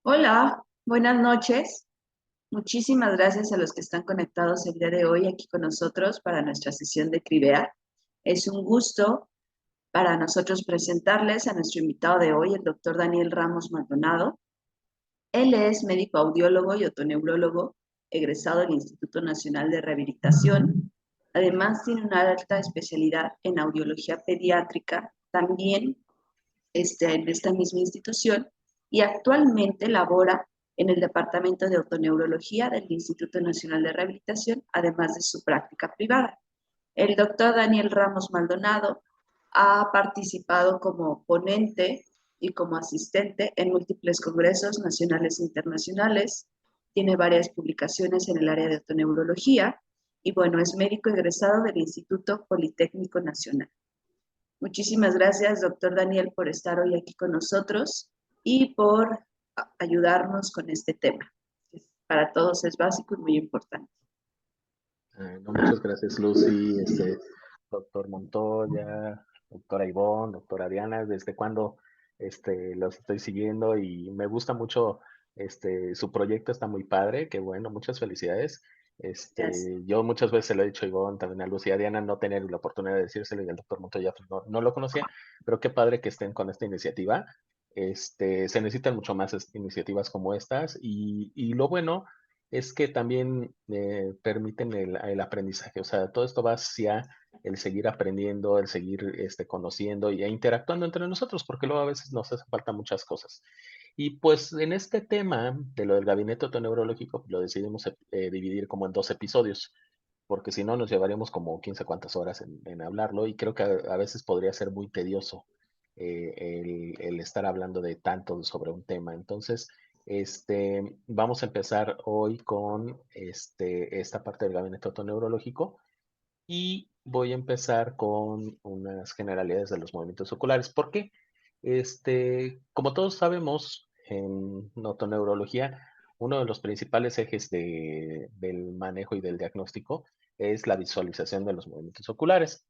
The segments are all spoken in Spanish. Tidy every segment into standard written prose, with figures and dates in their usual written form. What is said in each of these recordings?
Hola, buenas noches. Muchísimas gracias a los que están conectados el día de hoy aquí con nosotros para nuestra sesión de Cribea. Es un gusto para nosotros presentarles a nuestro invitado de hoy, el doctor Daniel Ramos Maldonado. Él es médico audiólogo y otoneurólogo, egresado del Instituto Nacional de Rehabilitación. Además, tiene una alta especialidad en audiología pediátrica, también en esta misma institución, y actualmente labora en el Departamento de Otoneurología del Instituto Nacional de Rehabilitación, además de su práctica privada. El doctor Daniel Ramos Maldonado ha participado como ponente y como asistente en múltiples congresos nacionales e internacionales. Tiene varias publicaciones en el área de otoneurología y bueno, es médico egresado del Instituto Politécnico Nacional. Muchísimas gracias, doctor Daniel, por estar hoy aquí con nosotros y por ayudarnos con este tema, que para todos es básico y muy importante. No, muchas gracias, Lucy, doctor Montoya, doctora Ivonne, doctora Diana, desde cuando los estoy siguiendo y me gusta mucho, su proyecto está muy padre, qué bueno, muchas felicidades. Gracias. Yo muchas veces se lo he dicho a Ivonne, también a Lucy y a Diana, no tener la oportunidad de decírselo y el doctor Montoya pues, no lo conocía, pero qué padre que estén con esta iniciativa. Se necesitan mucho más iniciativas como estas y lo bueno es que también permiten el aprendizaje. O sea, todo esto va hacia el seguir aprendiendo, el seguir conociendo y interactuando entre nosotros, porque luego a veces nos hace falta muchas cosas. Y pues en este tema de lo del gabinete otoneurológico, lo decidimos dividir como en dos episodios, porque si no nos llevaríamos como 15 cuantas horas en hablarlo y creo que a veces podría ser muy tedioso el estar hablando de tanto sobre un tema. Entonces, vamos a empezar hoy con esta parte del gabinete otoneurológico y voy a empezar con unas generalidades de los movimientos oculares. ¿Por qué? Como todos sabemos, en otoneurología, uno de los principales ejes del manejo y del diagnóstico es la visualización de los movimientos oculares.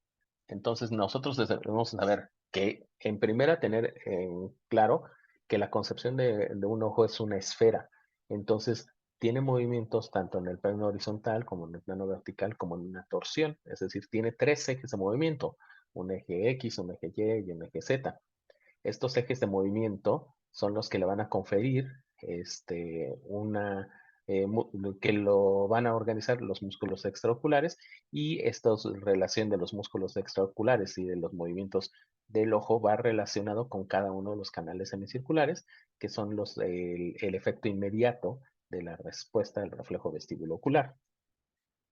Entonces, nosotros debemos saber que, en primera, tener en claro que la concepción de un ojo es una esfera. Entonces, tiene movimientos tanto en el plano horizontal como en el plano vertical como en una torsión. Es decir, tiene tres ejes de movimiento, un eje X, un eje Y y un eje Z. Estos ejes de movimiento son los que le van a conferir una, que lo van a organizar los músculos extraoculares y esta relación de los músculos extraoculares y de los movimientos del ojo va relacionado con cada uno de los canales semicirculares, que son el efecto inmediato de la respuesta del reflejo vestíbulo ocular.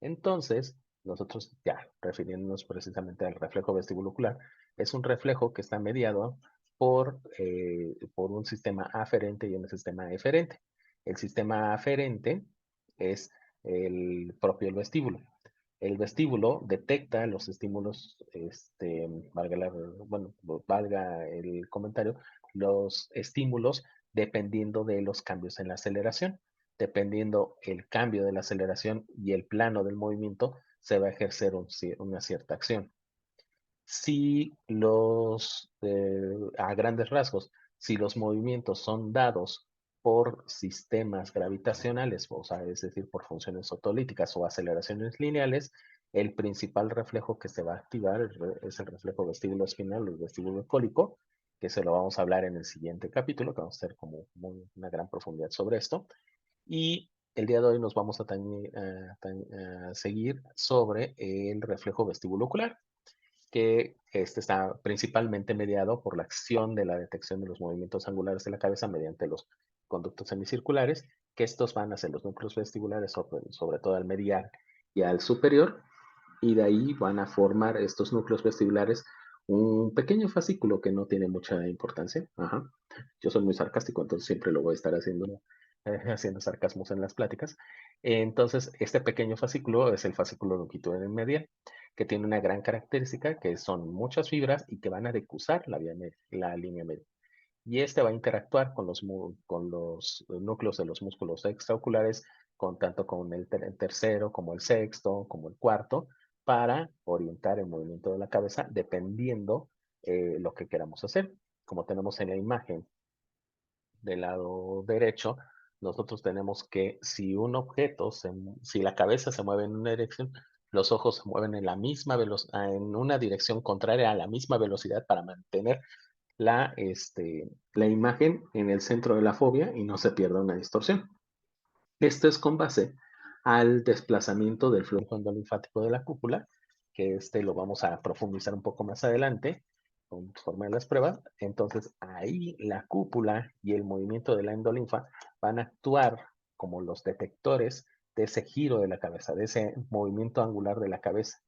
Entonces, nosotros ya refiriéndonos precisamente al reflejo vestibulocular, es un reflejo que está mediado por un sistema aferente y un sistema eferente. El sistema aferente es el propio vestíbulo. El vestíbulo detecta los estímulos, bueno, valga el comentario, los estímulos dependiendo de los cambios en la aceleración. Dependiendo el cambio de la aceleración y el plano del movimiento, se va a ejercer una cierta acción. Si a grandes rasgos, si los movimientos son dados por sistemas gravitacionales, o sea, es decir, por funciones otolíticas o aceleraciones lineales, el principal reflejo que se va a activar es el reflejo vestíbulo espinal o el vestíbulo cólico, que se lo vamos a hablar en el siguiente capítulo, que vamos a hacer como una gran profundidad sobre esto. Y el día de hoy nos vamos a seguir sobre el reflejo vestíbulo ocular, que está principalmente mediado por la acción de la detección de los movimientos angulares de la cabeza mediante los conductos semicirculares, que estos van hacia los núcleos vestibulares, sobre todo al medial y al superior, y de ahí van a formar estos núcleos vestibulares un pequeño fascículo que no tiene mucha importancia. Ajá. Yo soy muy sarcástico, entonces siempre lo voy a estar haciendo sarcasmos en las pláticas. Entonces, este pequeño fascículo es el fascículo longitudinal medial, que tiene una gran característica, que son muchas fibras y que van a decusar la línea media. Y este va a interactuar con los núcleos de los músculos extraoculares, tanto con el tercero, como el sexto, como el cuarto, para orientar el movimiento de la cabeza dependiendo lo que queramos hacer. Como tenemos en la imagen del lado derecho, nosotros tenemos que si un objeto, si la cabeza se mueve en una dirección, los ojos se mueven en la misma velocidad, en una dirección contraria a la misma velocidad para mantener la imagen en el centro de la fobia y no se pierda una distorsión. Esto es con base al desplazamiento del flujo endolinfático de la cúpula, que lo vamos a profundizar un poco más adelante conforme a las pruebas. Entonces, ahí la cúpula y el movimiento de la endolinfa van a actuar como los detectores de ese giro de la cabeza, de ese movimiento angular de la cabeza.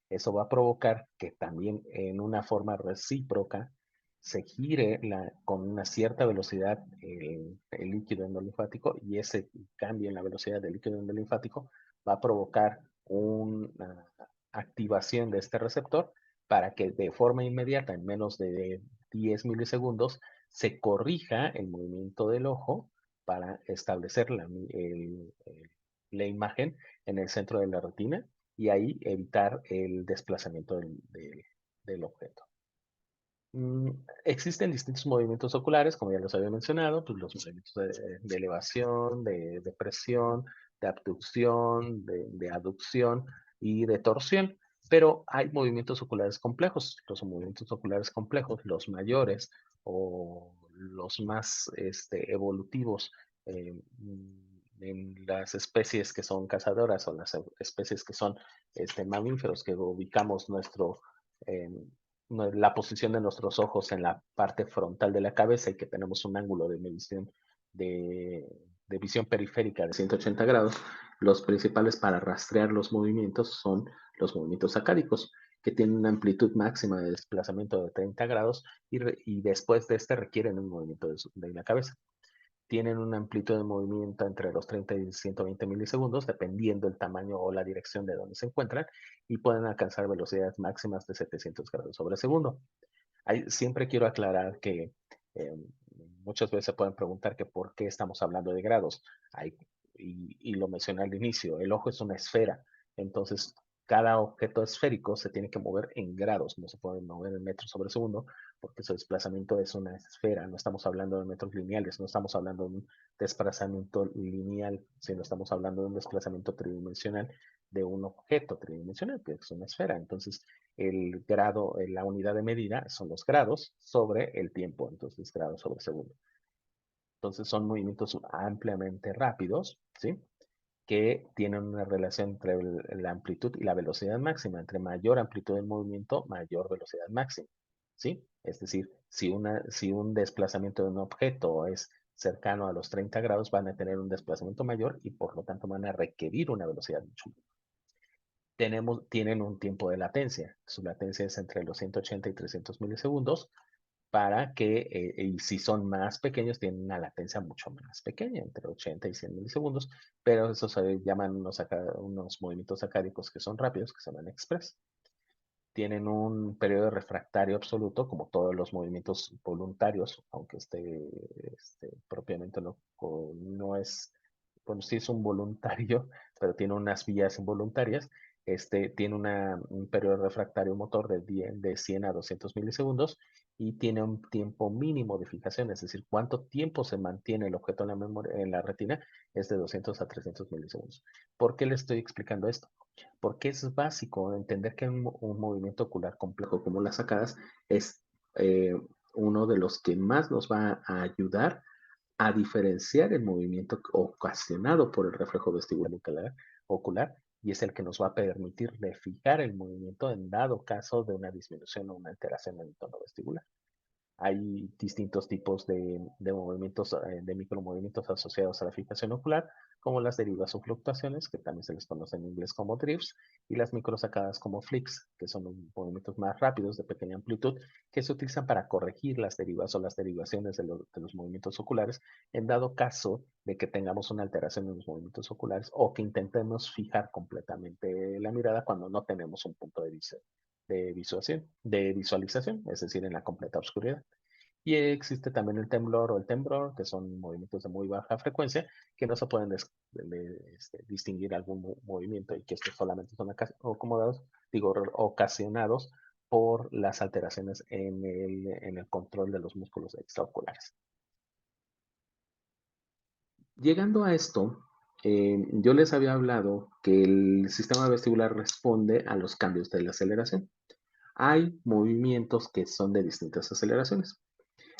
Eso va a provocar que también en una forma recíproca se gire con una cierta velocidad el líquido endolinfático, y ese cambio en la velocidad del líquido endolinfático va a provocar una activación de este receptor para que de forma inmediata, en menos de 10 milisegundos, se corrija el movimiento del ojo para establecer la imagen en el centro de la retina y ahí evitar el desplazamiento del objeto. Existen distintos movimientos oculares, como ya los había mencionado, pues los movimientos de elevación, de depresión, de abducción, de aducción y de torsión, pero hay movimientos oculares complejos. Los movimientos oculares complejos, los mayores o los más evolutivos en las especies que son cazadoras o las especies que son mamíferos, que ubicamos em, la posición de nuestros ojos en la parte frontal de la cabeza y que tenemos un ángulo de medición de, de visión periférica de 180 grados, los principales para rastrear los movimientos son los movimientos sacádicos, que tienen una amplitud máxima de desplazamiento de 30 grados y después de requieren un movimiento de la cabeza. Tienen una amplitud de movimiento entre los 30 y 120 milisegundos, dependiendo el tamaño o la dirección de donde se encuentran, y pueden alcanzar velocidades máximas de 700 grados sobre segundo. Siempre quiero aclarar que eh, muchas veces se pueden preguntar que por qué estamos hablando de grados. Y lo mencioné al inicio, el ojo es una esfera, entonces cada objeto esférico se tiene que mover en grados, no se puede mover en metros sobre segundo, porque su desplazamiento es una esfera, no estamos hablando de metros lineales, no estamos hablando de un desplazamiento lineal, sino estamos hablando de un desplazamiento tridimensional de un objeto tridimensional, que es una esfera. Entonces, el grado, la unidad de medida son los grados sobre el tiempo, entonces grados sobre segundo. Entonces son movimientos ampliamente rápidos, ¿sí? Que tienen una relación entre la amplitud y la velocidad máxima. Entre mayor amplitud del movimiento, mayor velocidad máxima, ¿sí? Es decir, si un desplazamiento de un objeto es cercano a los 30 grados, van a tener un desplazamiento mayor y por lo tanto van a requerir una velocidad mucho mayor. Tienen un tiempo de latencia. Su latencia es entre los 180 y 300 milisegundos para y si son más pequeños, tienen una latencia mucho más pequeña, entre 80 y 100 milisegundos, pero eso se llaman unos movimientos sacádicos que son rápidos, que se llaman express. Tienen un periodo refractario absoluto, como todos los movimientos voluntarios, aunque propiamente no es, bueno, sí es un voluntario, pero tiene unas vías involuntarias. Tiene un periodo refractario motor de 100 a 200 milisegundos y tiene un tiempo mínimo de fijación, es decir, cuánto tiempo se mantiene el objeto en la memoria, en la retina, es de 200 a 300 milisegundos. ¿Por qué le estoy explicando esto? Porque es básico entender que un movimiento ocular complejo como las sacadas es eh, uno de los que más nos va a ayudar a diferenciar el movimiento ocasionado por el reflejo vestibular ocular, y es el que nos va a permitir de fijar el movimiento en dado caso de una disminución o una alteración en el tono vestibular. Hay distintos tipos de movimientos, de micromovimientos asociados a la fijación ocular, como las derivas o fluctuaciones, que también se les conoce en inglés como drifts, y las microsacadas como flicks, que son movimientos más rápidos de pequeña amplitud, que se utilizan para corregir las derivas o las derivaciones de los movimientos oculares, en dado caso de que tengamos una alteración en los movimientos oculares o que intentemos fijar completamente la mirada cuando no tenemos un punto de visualización, es decir, en la completa oscuridad. Y existe también el temblor o el temblor, que son movimientos de muy baja frecuencia, que no se pueden distinguir algún movimiento y que estos solamente son ocasionados por las alteraciones en el control de los músculos extraoculares. Llegando a esto, yo les había hablado que el sistema vestibular responde a los cambios de la aceleración. Hay movimientos que son de distintas aceleraciones.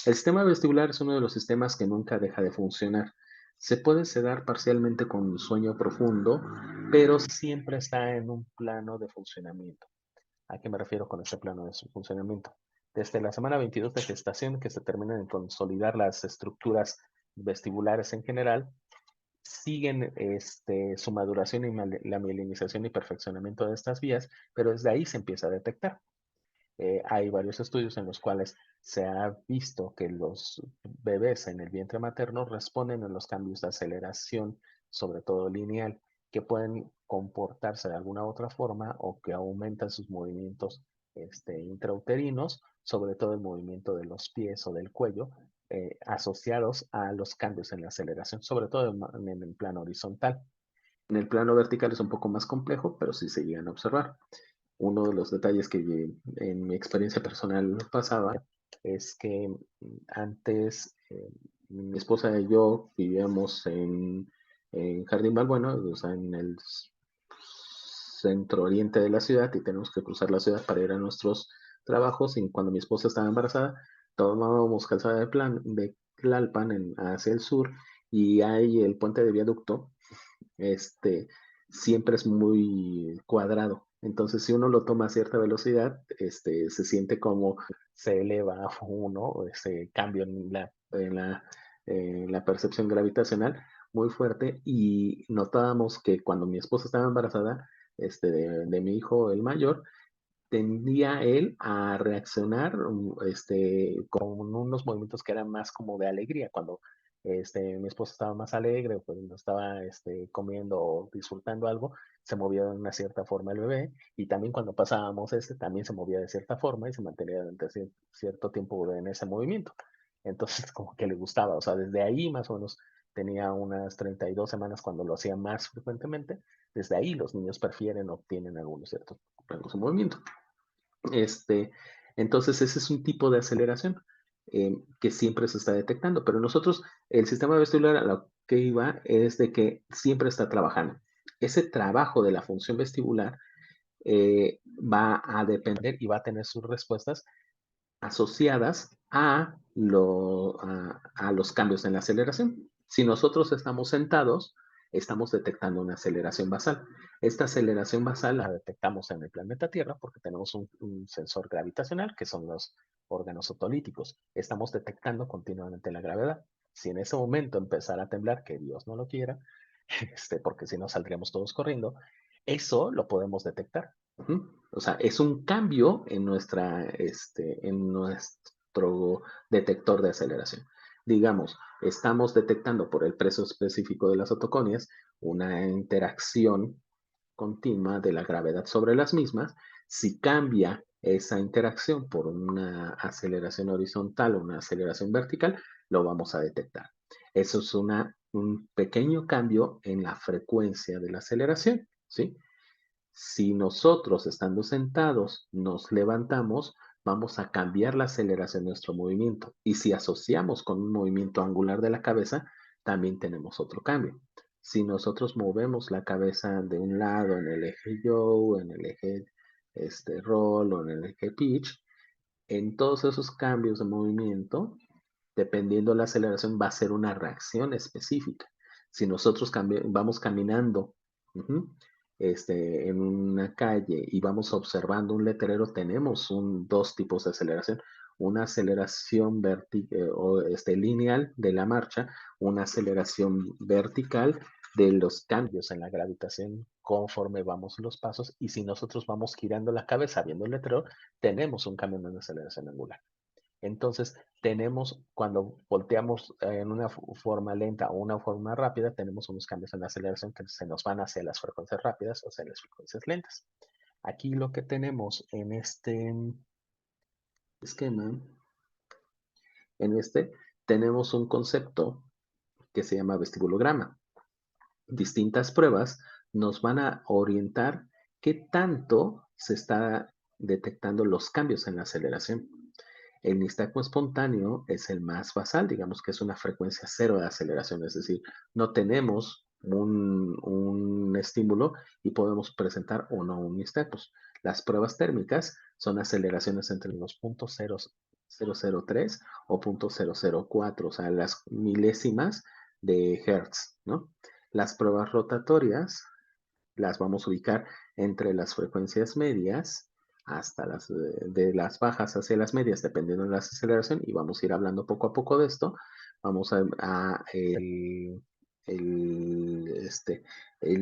El sistema vestibular es uno de los sistemas que nunca deja de funcionar. Se puede sedar parcialmente con un sueño profundo, pero siempre está en un plano de funcionamiento. ¿A qué me refiero con este plano de funcionamiento? Desde la semana 22 de gestación, que se terminan de consolidar las estructuras vestibulares en general, siguen su maduración y la mielinización y perfeccionamiento de estas vías, pero desde ahí se empieza a detectar. Hay varios estudios en los cuales se ha visto que los bebés en el vientre materno responden a los cambios de aceleración, sobre todo lineal, que pueden comportarse de alguna otra forma o que aumentan sus movimientos intrauterinos, sobre todo el movimiento de los pies o del cuello, asociados a los cambios en la aceleración, sobre todo en el plano horizontal. En el plano vertical es un poco más complejo, pero sí se llegan a observar. Uno de los detalles que en mi experiencia personal pasaba es que antes mi esposa y yo vivíamos en Jardín Balbuena, o sea, en el centro oriente de la ciudad y tenemos que cruzar la ciudad para ir a nuestros trabajos. Y cuando mi esposa estaba embarazada, tomábamos calzada de Tlalpan hacia el sur y hay el puente de viaducto siempre es muy cuadrado. Entonces, si uno lo toma a cierta velocidad, se siente como se eleva uno, ese cambio en la percepción gravitacional muy fuerte. Y notábamos que cuando mi esposa estaba embarazada, de mi hijo, el mayor, tendía él a reaccionar con unos movimientos que eran más como de alegría. Cuando mi esposa estaba más alegre, pues no estaba comiendo o disfrutando algo, se movía de una cierta forma el bebé. Y también cuando pasábamos también se movía de cierta forma y se mantenía durante cierto tiempo en ese movimiento. Entonces, como que le gustaba. O sea, desde ahí más o menos tenía unas 32 semanas cuando lo hacía más frecuentemente. Desde ahí los niños prefieren o obtienen algunos ciertos rangos de movimiento. Este, entonces, ese es un tipo de aceleración que siempre se está detectando, pero nosotros, el sistema vestibular a lo que iba es de que siempre está trabajando. Ese trabajo de la función vestibular va a depender y va a tener sus respuestas asociadas a los cambios en la aceleración. Si nosotros estamos sentados, estamos detectando una aceleración basal. Esta aceleración basal la detectamos en el planeta Tierra porque tenemos un sensor gravitacional, que son los órganos otolíticos. Estamos detectando continuamente la gravedad. Si en ese momento empezara a temblar, que Dios no lo quiera, porque si no saldríamos todos corriendo, eso lo podemos detectar. O sea, es un cambio en nuestro detector de aceleración. Digamos, estamos detectando por el peso específico de las otoconias una interacción continua de la gravedad sobre las mismas. Si cambia esa interacción por una aceleración horizontal o una aceleración vertical, lo vamos a detectar. Eso es un pequeño cambio en la frecuencia de la aceleración, ¿sí? Si nosotros, estando sentados, nos levantamos, vamos a cambiar la aceleración de nuestro movimiento. Y si asociamos con un movimiento angular de la cabeza, también tenemos otro cambio. Si nosotros movemos la cabeza de un lado en el eje yaw, en el eje roll o en el eje pitch, en todos esos cambios de movimiento, dependiendo de la aceleración, va a ser una reacción específica. Si nosotros vamos caminando en una calle y vamos observando un letrero, tenemos dos tipos de aceleración. Una aceleración lineal de la marcha, una aceleración vertical de los cambios en la gravitación conforme vamos los pasos. Y si nosotros vamos girando la cabeza viendo el letrero, tenemos un cambio en la aceleración angular. Entonces, cuando volteamos en una forma lenta o una forma rápida, tenemos unos cambios en la aceleración que se nos van hacia las frecuencias rápidas o hacia las frecuencias lentas. Aquí lo que tenemos en este esquema, tenemos un concepto que se llama vestibulograma. Distintas pruebas nos van a orientar qué tanto se está detectando los cambios en la aceleración. El nistagmo espontáneo es el más basal, digamos que es una frecuencia cero de aceleración, es decir, no tenemos un estímulo y podemos presentar o no un nistagmo. Las pruebas térmicas son aceleraciones entre los 0.003 o 0.004, o sea, las milésimas de Hertz, ¿no? Las pruebas rotatorias las vamos a ubicar entre las frecuencias medias hasta de las bajas hacia las medias, dependiendo de la aceleración, y vamos a ir hablando poco a poco de esto. Vamos a el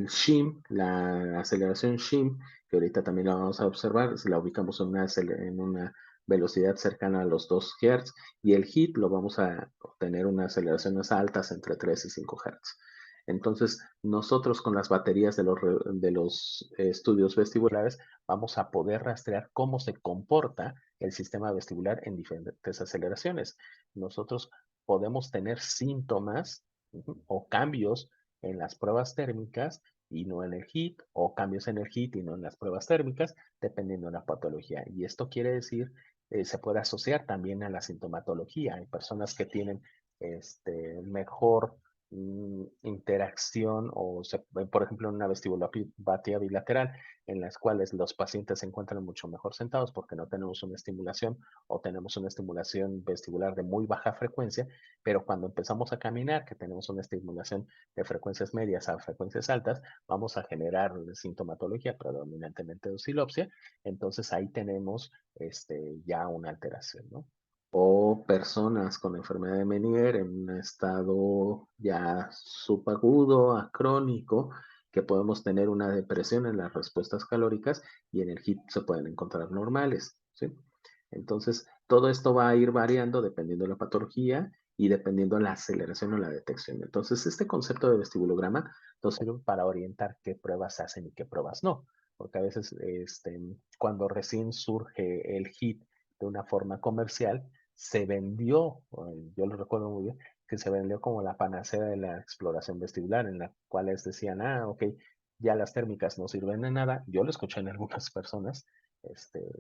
shim, la aceleración shim, que ahorita también la vamos a observar, si la ubicamos en una velocidad cercana a los 2 Hz, y el hit lo vamos a obtener unas aceleraciones altas entre 3 y 5 Hz. Entonces, nosotros con las baterías de los estudios vestibulares vamos a poder rastrear cómo se comporta el sistema vestibular en diferentes aceleraciones. Nosotros podemos tener síntomas o cambios en las pruebas térmicas y no en el HIT, o cambios en el HIT y no en las pruebas térmicas, dependiendo de la patología. Y esto quiere decir, se puede asociar también a la sintomatología. Hay personas que tienen mejor interacción o, por ejemplo, en una vestibulopatía bilateral, en las cuales los pacientes se encuentran mucho mejor sentados porque no tenemos una estimulación o tenemos una estimulación vestibular de muy baja frecuencia, pero cuando empezamos a caminar, que tenemos una estimulación de frecuencias medias a frecuencias altas, vamos a generar sintomatología predominantemente de oscilopsia, entonces ahí tenemos ya una alteración, ¿no? O personas con enfermedad de Meniere en un estado ya subagudo a crónico, que podemos tener una depresión en las respuestas calóricas y en el HIIT se pueden encontrar normales, ¿sí? Entonces, todo esto va a ir variando dependiendo de la patología y dependiendo de la aceleración o la detección. Entonces, este concepto de vestibulograma nos sirve para orientar qué pruebas se hacen y qué pruebas no, porque a veces cuando recién surge el HIIT de una forma comercial, se vendió, yo lo recuerdo muy bien, que se vendió como la panacea de la exploración vestibular, en la cual les decían, ok, ya las térmicas no sirven de nada. Yo lo escuché en algunas personas,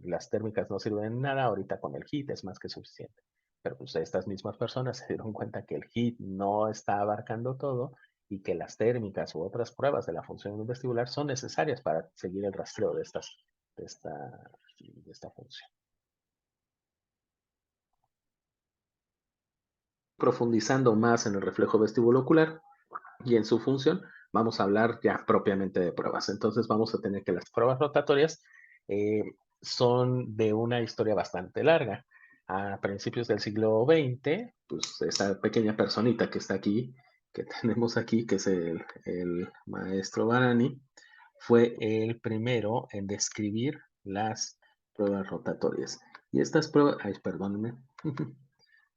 las térmicas no sirven de nada, ahorita con el HIIT es más que suficiente. Pero pues estas mismas personas se dieron cuenta que el HIIT no está abarcando todo y que las térmicas u otras pruebas de la función vestibular son necesarias para seguir el rastreo de esta función. Profundizando más en el reflejo vestibulocular y en su función, vamos a hablar ya propiamente de pruebas. Entonces vamos a tener que las pruebas rotatorias eh, son de una historia bastante larga. A principios del siglo XX, pues esta pequeña personita que está aquí, que tenemos aquí, que es el maestro Barani, fue el primero en describir las pruebas rotatorias. Y estas pruebas, ay, perdónenme,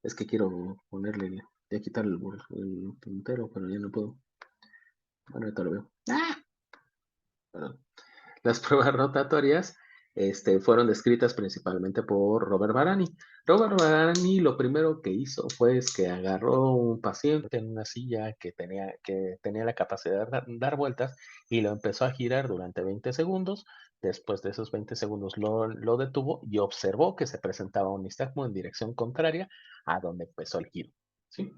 es que quiero ponerle, ya quitar el puntero, pero ya no puedo. Bueno, ahorita lo veo. ¡Ah! Perdón. Las pruebas rotatorias fueron descritas principalmente por Robert Barani. Robert Barani lo primero que hizo fue que agarró un paciente en una silla que tenía la capacidad de dar vueltas y lo empezó a girar durante 20 segundos. Después de esos 20 segundos lo detuvo y observó que se presentaba un nistagmo en dirección contraria a donde empezó el giro. ¿Sí?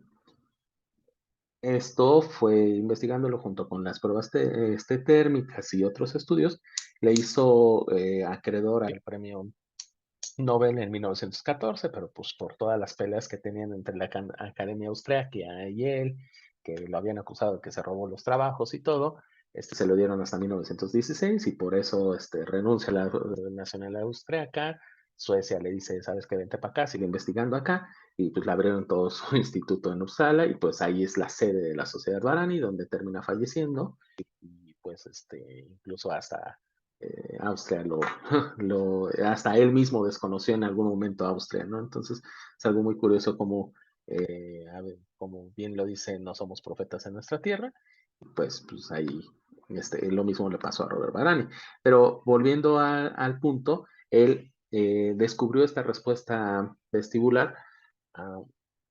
Esto fue investigándolo junto con las pruebas térmicas y otros estudios, le hizo acreedor al premio Nobel en 1914, pero pues por todas las peleas que tenían entre la Academia Austriaca y él, que lo habían acusado de que se robó los trabajos y todo, se lo dieron hasta 1916 y por eso renuncia a la nacionalidad austriaca. Suecia le dice, sabes que vente para acá, sigue investigando acá, y pues le abrieron todo su instituto en Uppsala, y pues ahí es la sede de la Sociedad Barani, donde termina falleciendo, y pues incluso hasta Austria hasta él mismo desconoció en algún momento Austria, ¿no? Entonces es algo muy curioso como, como bien lo dice, no somos profetas en nuestra tierra, pues ahí lo mismo le pasó a Robert Barani. Pero volviendo al punto, él descubrió esta respuesta vestibular ah,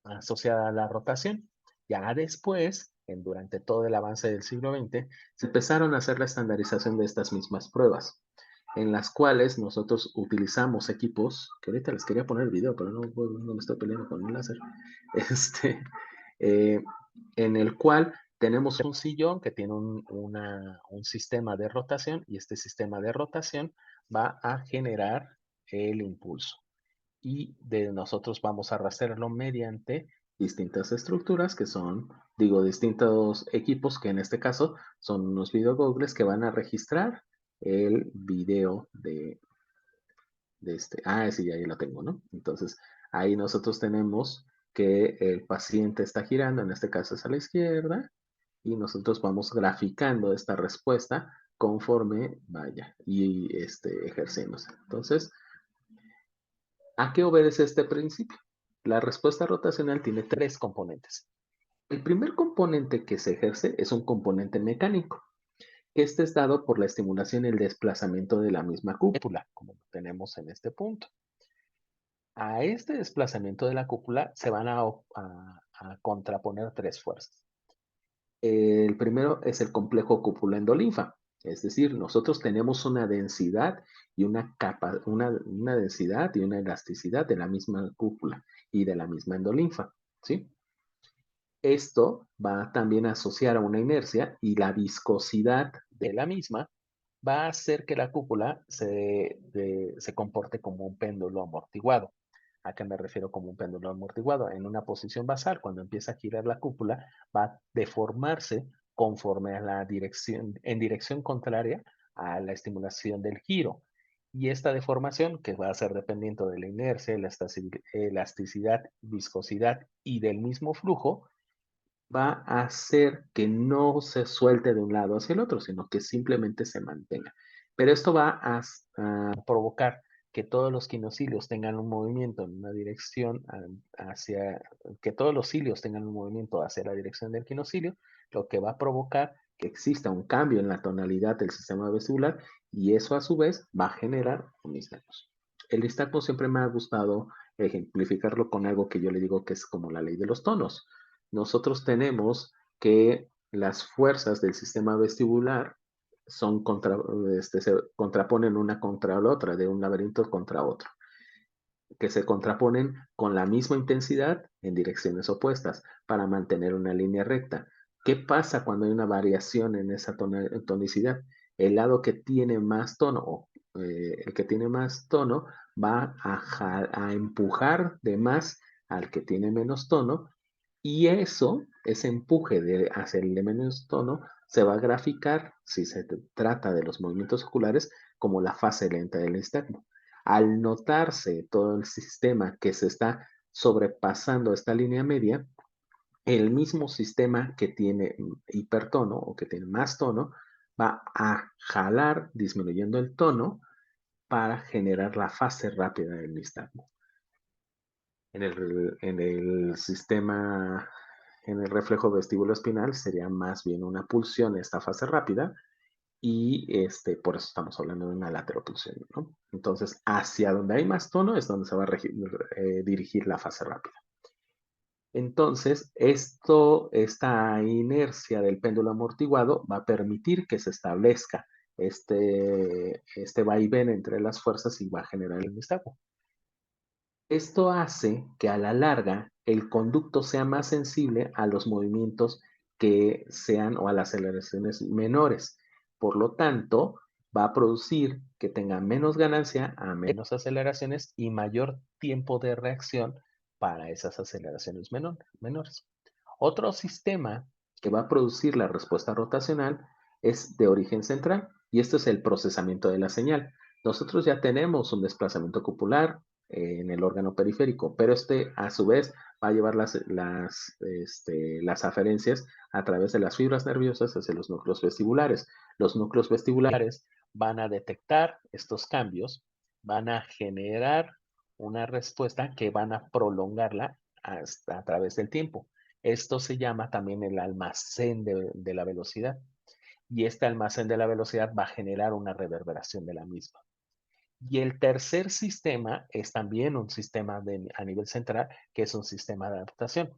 asociada a la rotación. Ya después, durante todo el avance del siglo XX, se empezaron a hacer la estandarización de estas mismas pruebas. en las cuales nosotros utilizamos equipos, que ahorita les quería poner el video, pero no me estoy peleando con el láser, este, eh, en el cual tenemos un sillón que tiene un sistema de rotación y este sistema de rotación va a generar el impulso. Y de nosotros vamos a rastrearlo mediante distintas estructuras que son, digo, distintos equipos que en este caso son unos video goggles que van a registrar el video de este. Ah, sí, ahí lo tengo, ¿no? Entonces, ahí nosotros tenemos que el paciente está girando, en este caso es a la izquierda, y nosotros vamos graficando esta respuesta conforme vaya y ejerciéndose. Entonces, ¿a qué obedece este principio? La respuesta rotacional tiene tres componentes. El primer componente que se ejerce es un componente mecánico, que este es dado por la estimulación y el desplazamiento de la misma cúpula, como lo tenemos en este punto. A este desplazamiento de la cúpula se van a contraponer tres fuerzas. El primero es el complejo cúpula-endolinfa, es decir, nosotros tenemos una densidad y una densidad y una elasticidad de la misma cúpula y de la misma endolinfa, ¿sí? Esto va también a asociar a una inercia y la viscosidad de la misma va a hacer que la cúpula se comporte como un péndulo amortiguado. ¿A qué me refiero como un péndulo amortiguado? En una posición basal, cuando empieza a girar la cúpula, va a deformarse conforme a en dirección contraria a la estimulación del giro. Y esta deformación, que va a ser dependiente de la inercia, la elasticidad, viscosidad y del mismo flujo, va a hacer que no se suelte de un lado hacia el otro, sino que simplemente se mantenga. Pero esto va a provocar que todos los quinocilios tengan un movimiento en una dirección que todos los cilios tengan un movimiento hacia la dirección del quinocilio, lo que va a provocar que exista un cambio en la tonalidad del sistema vestibular y eso a su vez va a generar un nistagmus. El nistagmus siempre me ha gustado ejemplificarlo con algo que yo le digo que es como la ley de los tonos. Nosotros tenemos que las fuerzas del sistema vestibular se contraponen una contra la otra, de un laberinto contra otro, que se contraponen con la misma intensidad en direcciones opuestas para mantener una línea recta. ¿Qué pasa cuando hay una variación en esa tonicidad? El lado que tiene más tono, el que tiene más tono, va a empujar de más al que tiene menos tono y ese empuje hacia el de menos tono, se va a graficar, si se trata de los movimientos oculares, como la fase lenta del nistagmo. Al notarse todo el sistema que se está sobrepasando esta línea media, el mismo sistema que tiene hipertono o que tiene más tono, va a jalar disminuyendo el tono para generar la fase rápida del nistagmo. En el sistema, en el reflejo vestíbulo-espinal sería más bien una pulsión esta fase rápida y por eso estamos hablando de una lateropulsión, ¿no? Entonces, hacia donde hay más tono es donde se va a dirigir la fase rápida. Entonces, esta inercia del péndulo amortiguado va a permitir que se establezca este vaivén entre las fuerzas y va a generar el nistagmo. Esto hace que a la larga el conducto sea más sensible a los movimientos que sean o a las aceleraciones menores. Por lo tanto, va a producir que tenga menos ganancia a menos aceleraciones y mayor tiempo de reacción para esas aceleraciones menores. Otro sistema que va a producir la respuesta rotacional es de origen central y esto es el procesamiento de la señal. Nosotros ya tenemos un desplazamiento cupular en el órgano periférico, pero a su vez va a llevar las aferencias a través de las fibras nerviosas hacia los núcleos vestibulares. Los núcleos vestibulares van a detectar estos cambios, van a generar una respuesta que van a prolongarla hasta a través del tiempo. Esto se llama también el almacén de la velocidad y este almacén de la velocidad va a generar una reverberación de la misma. Y el tercer sistema es también un sistema a nivel central, que es un sistema de adaptación.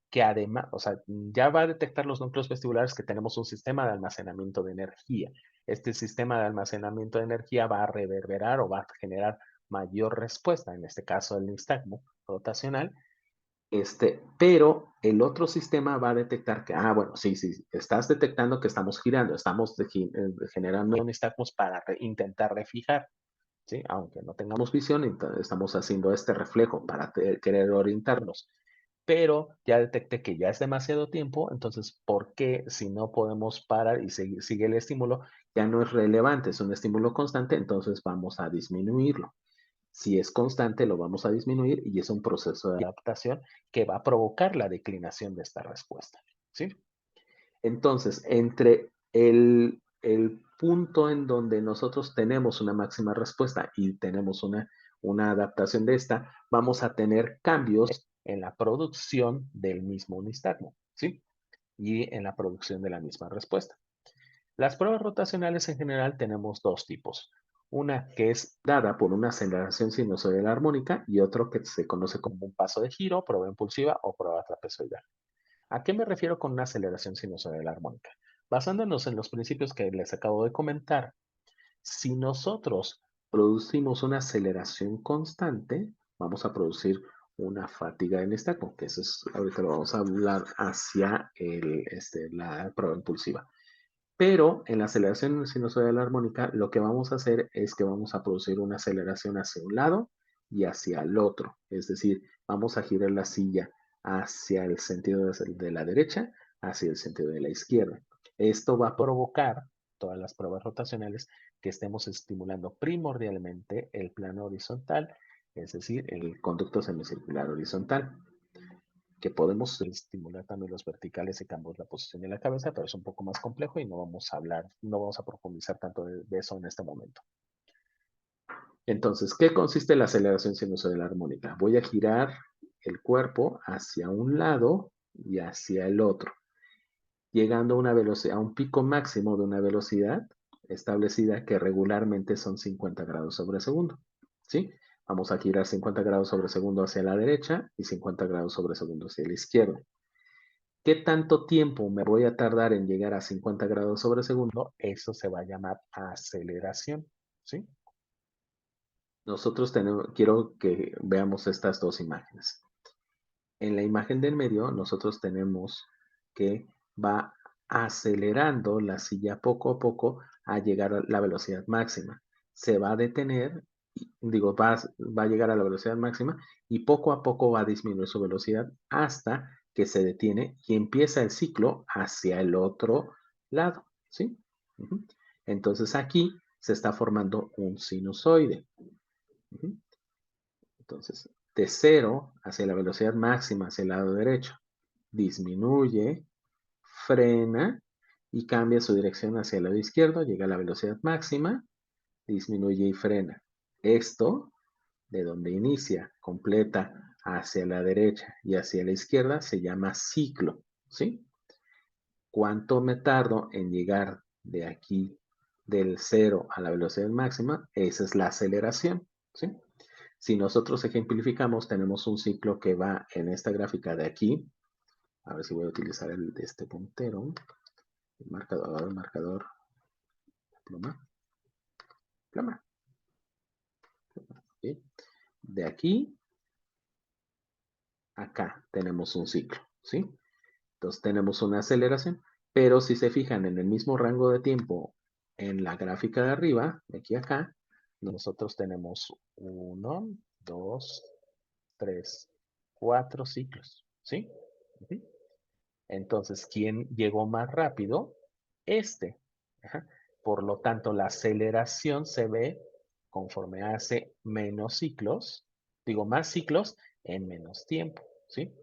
que además, o sea, ya va a detectar los núcleos vestibulares que tenemos un sistema de almacenamiento de energía. Este sistema de almacenamiento de energía va a reverberar o va a generar mayor respuesta, en este caso el nistagmo rotacional, pero el otro sistema va a detectar que, bueno, sí, estás detectando que estamos girando, estamos generando nistagmos para intentar refijar, ¿sí? Aunque no tengamos visión, estamos haciendo este reflejo para querer orientarnos. Pero ya detecté que ya es demasiado tiempo, entonces, ¿por qué si no podemos parar y sigue el estímulo? Ya no es relevante, es un estímulo constante, entonces vamos a disminuirlo. Si es constante, lo vamos a disminuir y es un proceso de adaptación que va a provocar la declinación de esta respuesta, ¿sí? Entonces, entre el punto en donde nosotros tenemos una máxima respuesta y tenemos una adaptación de esta, vamos a tener cambios en la producción del mismo nistagmo, ¿sí? Y en la producción de la misma respuesta. Las pruebas rotacionales en general tenemos dos tipos. Una que es dada por una aceleración sinusoidal armónica y otro que se conoce como un paso de giro, prueba impulsiva o prueba trapezoidal. ¿A qué me refiero con una aceleración sinusoidal armónica? Basándonos en los principios que les acabo de comentar, si nosotros producimos una aceleración constante, vamos a producir una fatiga en nistagmo, que eso es, ahorita lo vamos a hablar hacia la prueba impulsiva. Pero en la aceleración sinusoidal armónica, lo que vamos a hacer es que vamos a producir una aceleración hacia un lado y hacia el otro. Es decir, vamos a girar la silla hacia el sentido de la derecha, hacia el sentido de la izquierda. Esto va a provocar, todas las pruebas rotacionales, que estemos estimulando primordialmente el plano horizontal, es decir, el conducto semicircular horizontal, que podemos estimular también los verticales si cambiamos la posición de la cabeza, pero es un poco más complejo y no vamos a hablar, no vamos a profundizar tanto de eso en este momento. Entonces, ¿qué consiste la aceleración sinusoidal armónica? Voy a girar el cuerpo hacia un lado y hacia el otro, llegando a una velocidad, a un pico máximo de una velocidad establecida que regularmente son 50 grados sobre segundo. ¿Sí? Vamos a girar 50 grados sobre segundo hacia la derecha y 50 grados sobre segundo hacia la izquierda. ¿Qué tanto tiempo me voy a tardar en llegar a 50 grados sobre segundo? Eso se va a llamar aceleración, ¿sí? Nosotros quiero que veamos estas dos imágenes. En la imagen del medio, nosotros tenemos que va acelerando la silla poco a poco a llegar a la velocidad máxima. Se va a detener, va a llegar a la velocidad máxima y poco a poco va a disminuir su velocidad hasta que se detiene y empieza el ciclo hacia el otro lado, ¿sí? Entonces aquí se está formando un sinusoide. Entonces, de 0 hacia la velocidad máxima hacia el lado derecho, disminuye, frena y cambia su dirección hacia el lado izquierdo, llega a la velocidad máxima, disminuye y frena. Esto, de donde inicia, completa hacia la derecha y hacia la izquierda, se llama ciclo, ¿sí? ¿Cuánto me tardo en llegar de aquí, del 0 a la velocidad máxima? Esa es la aceleración, ¿sí? Si nosotros ejemplificamos, tenemos un ciclo que va en esta gráfica de aquí. A ver si voy a utilizar este puntero. El marcador, pluma, pluma. ¿Sí? De aquí a acá tenemos un ciclo, ¿sí? Entonces tenemos una aceleración, pero si se fijan en el mismo rango de tiempo en la gráfica de arriba, de aquí a acá, nosotros tenemos 1, 2, 3, 4 ciclos, ¿sí? Entonces, ¿quién llegó más rápido? Este. Ajá. Por lo tanto, la aceleración se ve conforme hace menos ciclos, digo más ciclos en menos tiempo, ¿sí?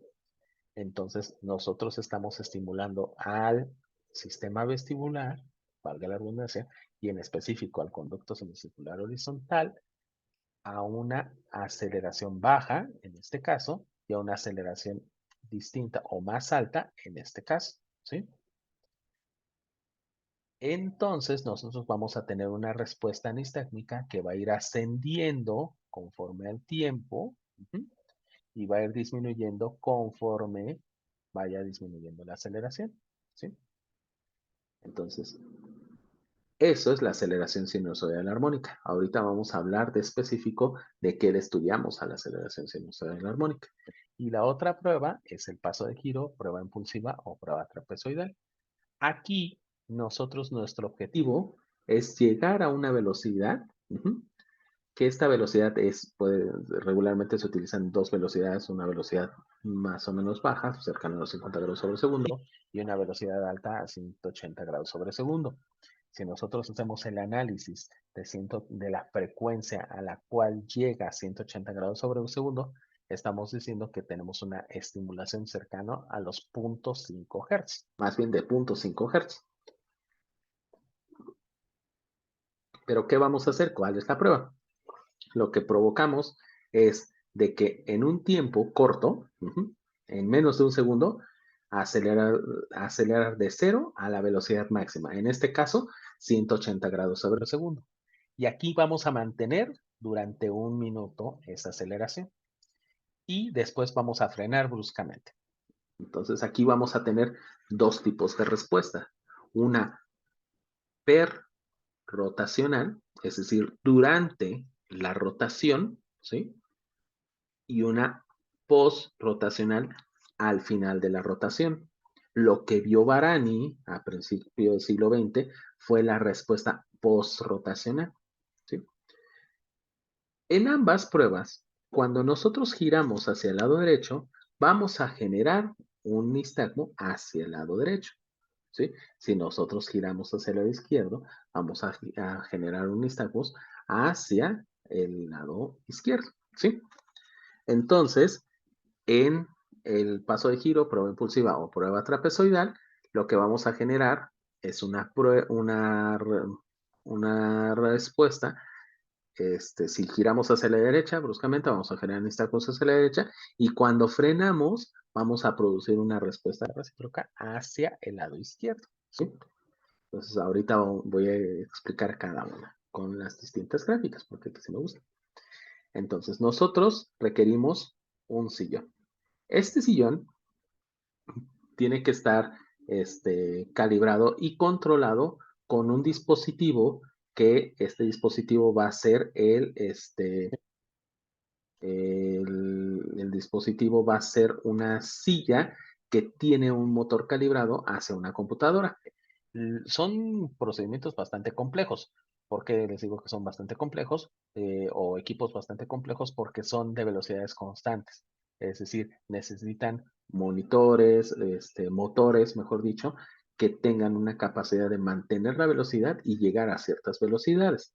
Entonces, nosotros estamos estimulando al sistema vestibular, valga la redundancia, y en específico al conducto semicircular horizontal, a una aceleración baja, en este caso, y a una aceleración distinta o más alta, en este caso, ¿sí? Entonces, nosotros vamos a tener una respuesta anistácnica que va a ir ascendiendo conforme al tiempo, y va a ir disminuyendo conforme vaya disminuyendo la aceleración, ¿sí? Entonces, eso es la aceleración sinusoidal armónica. Ahorita vamos a hablar de específico de qué le estudiamos a la aceleración sinusoidal armónica. Y la otra prueba es el paso de giro, prueba impulsiva o prueba trapezoidal. Aquí nuestro objetivo es llegar a una velocidad, que esta velocidad regularmente se utilizan dos velocidades, una velocidad más o menos baja, cercana a los 50 grados sobre segundo, y una velocidad alta a 180 grados sobre segundo. Si nosotros hacemos el análisis de la frecuencia a la cual llega a 180 grados sobre un segundo, estamos diciendo que tenemos una estimulación cercana a los 0.5 Hz, más bien de 0.5 Hz. Pero ¿qué vamos a hacer? ¿Cuál es la prueba? Lo que provocamos es de que en un tiempo corto, en menos de un segundo, acelerar de cero a la velocidad máxima. En este caso, 180 grados sobre segundo. Y aquí vamos a mantener durante un minuto esa aceleración. Y después vamos a frenar bruscamente. Entonces aquí vamos a tener dos tipos de respuesta. Una per rotacional, es decir, durante la rotación, ¿sí? Y una post-rotacional al final de la rotación. Lo que vio Varani a principios del siglo XX fue la respuesta post-rotacional, ¿sí? En ambas pruebas, cuando nosotros giramos hacia el lado derecho, vamos a generar un nistagmo hacia el lado derecho, ¿sí? Si nosotros giramos hacia el lado izquierdo, vamos a generar un nistagmo hacia el lado izquierdo, ¿sí? Entonces, en el paso de giro, prueba impulsiva o prueba trapezoidal, lo que vamos a generar es una respuesta. Si giramos hacia la derecha, bruscamente vamos a generar nistagmos hacia la derecha, y cuando frenamos, vamos a producir una respuesta recíproca hacia el lado izquierdo, ¿sí? Entonces, ahorita voy a explicar cada una con las distintas gráficas, porque aquí sí me gusta. Entonces, nosotros requerimos un sillón. Este sillón tiene que estar calibrado y controlado con un dispositivo, que este dispositivo va a ser el dispositivo va a ser una silla que tiene un motor calibrado hacia una computadora. Son procedimientos bastante complejos. ¿Por qué les digo que son bastante complejos? O equipos bastante complejos, porque son de velocidades constantes. Es decir, necesitan monitores, motores, mejor dicho, que tengan una capacidad de mantener la velocidad y llegar a ciertas velocidades.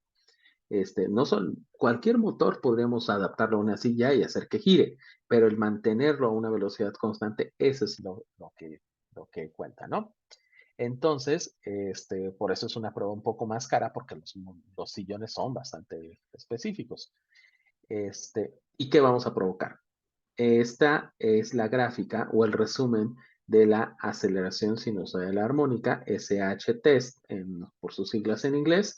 No son, cualquier motor podríamos adaptarlo a una silla y hacer que gire, pero el mantenerlo a una velocidad constante, eso es lo que cuenta, ¿no? Entonces, por eso es una prueba un poco más cara, porque los sillones son bastante específicos. ¿Y qué vamos a provocar? Esta es la gráfica o el resumen de la aceleración sinusoidal armónica, SH-test, por sus siglas en inglés.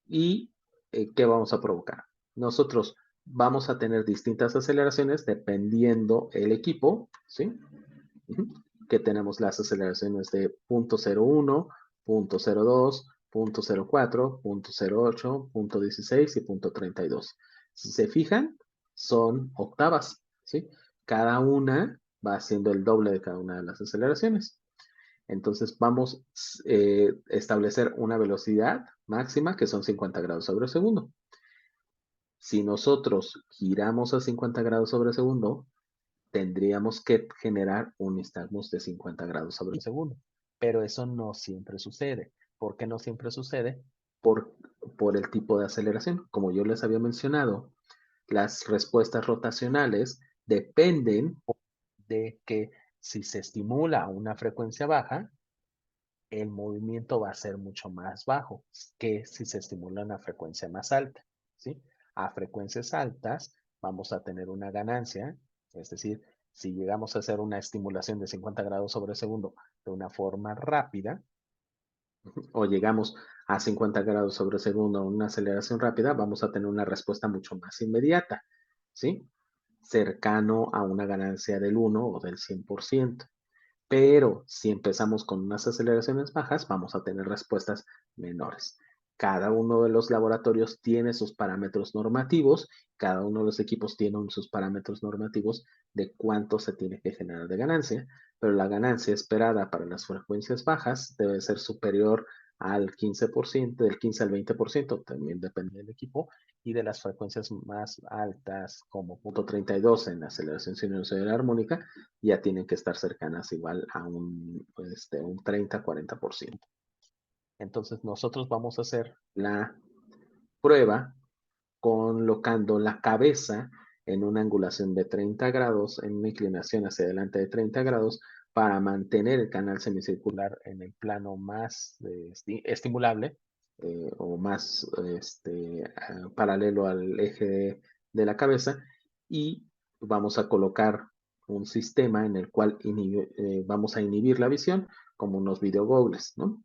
¿Y qué vamos a provocar? Nosotros vamos a tener distintas aceleraciones dependiendo el equipo, ¿sí? Que tenemos las aceleraciones de 0.01, 0.02, 0.04, 0.08, 0.16 y 0.32. Si se fijan, son octavas, ¿sí? Cada una va haciendo el doble de cada una de las aceleraciones. Entonces vamos a establecer una velocidad máxima, que son 50 grados sobre segundo. Si nosotros giramos a 50 grados sobre segundo, tendríamos que generar un nistagmus de 50 grados sobre segundo. Pero eso no siempre sucede. ¿Por qué no siempre sucede? Por el tipo de aceleración. Como yo les había mencionado, las respuestas rotacionales dependen de que si se estimula a una frecuencia baja, el movimiento va a ser mucho más bajo que si se estimula una frecuencia más alta, ¿sí? A frecuencias altas vamos a tener una ganancia, es decir, si llegamos a hacer una estimulación de 50 grados sobre segundo de una forma rápida, o llegamos a 50 grados sobre segundo en una aceleración rápida, vamos a tener una respuesta mucho más inmediata, ¿sí? Cercano a una ganancia del 1 o del 100%. Pero si empezamos con unas aceleraciones bajas, vamos a tener respuestas menores. Cada uno de los laboratorios tiene sus parámetros normativos, cada uno de los equipos tiene sus parámetros normativos de cuánto se tiene que generar de ganancia, pero la ganancia esperada para las frecuencias bajas debe ser superior al 15%, del 15 al 20%, también depende del equipo, y de las frecuencias más altas, como .32 en aceleración sinusoidal armónica, ya tienen que estar cercanas igual a un 30-40%. Entonces nosotros vamos a hacer la prueba colocando la cabeza en una angulación de 30 grados, en una inclinación hacia adelante de 30 grados, para mantener el canal semicircular en el plano más estimulable o más paralelo al eje de la cabeza, y vamos a colocar un sistema en el cual vamos a inhibir la visión como unos videogogles, ¿no?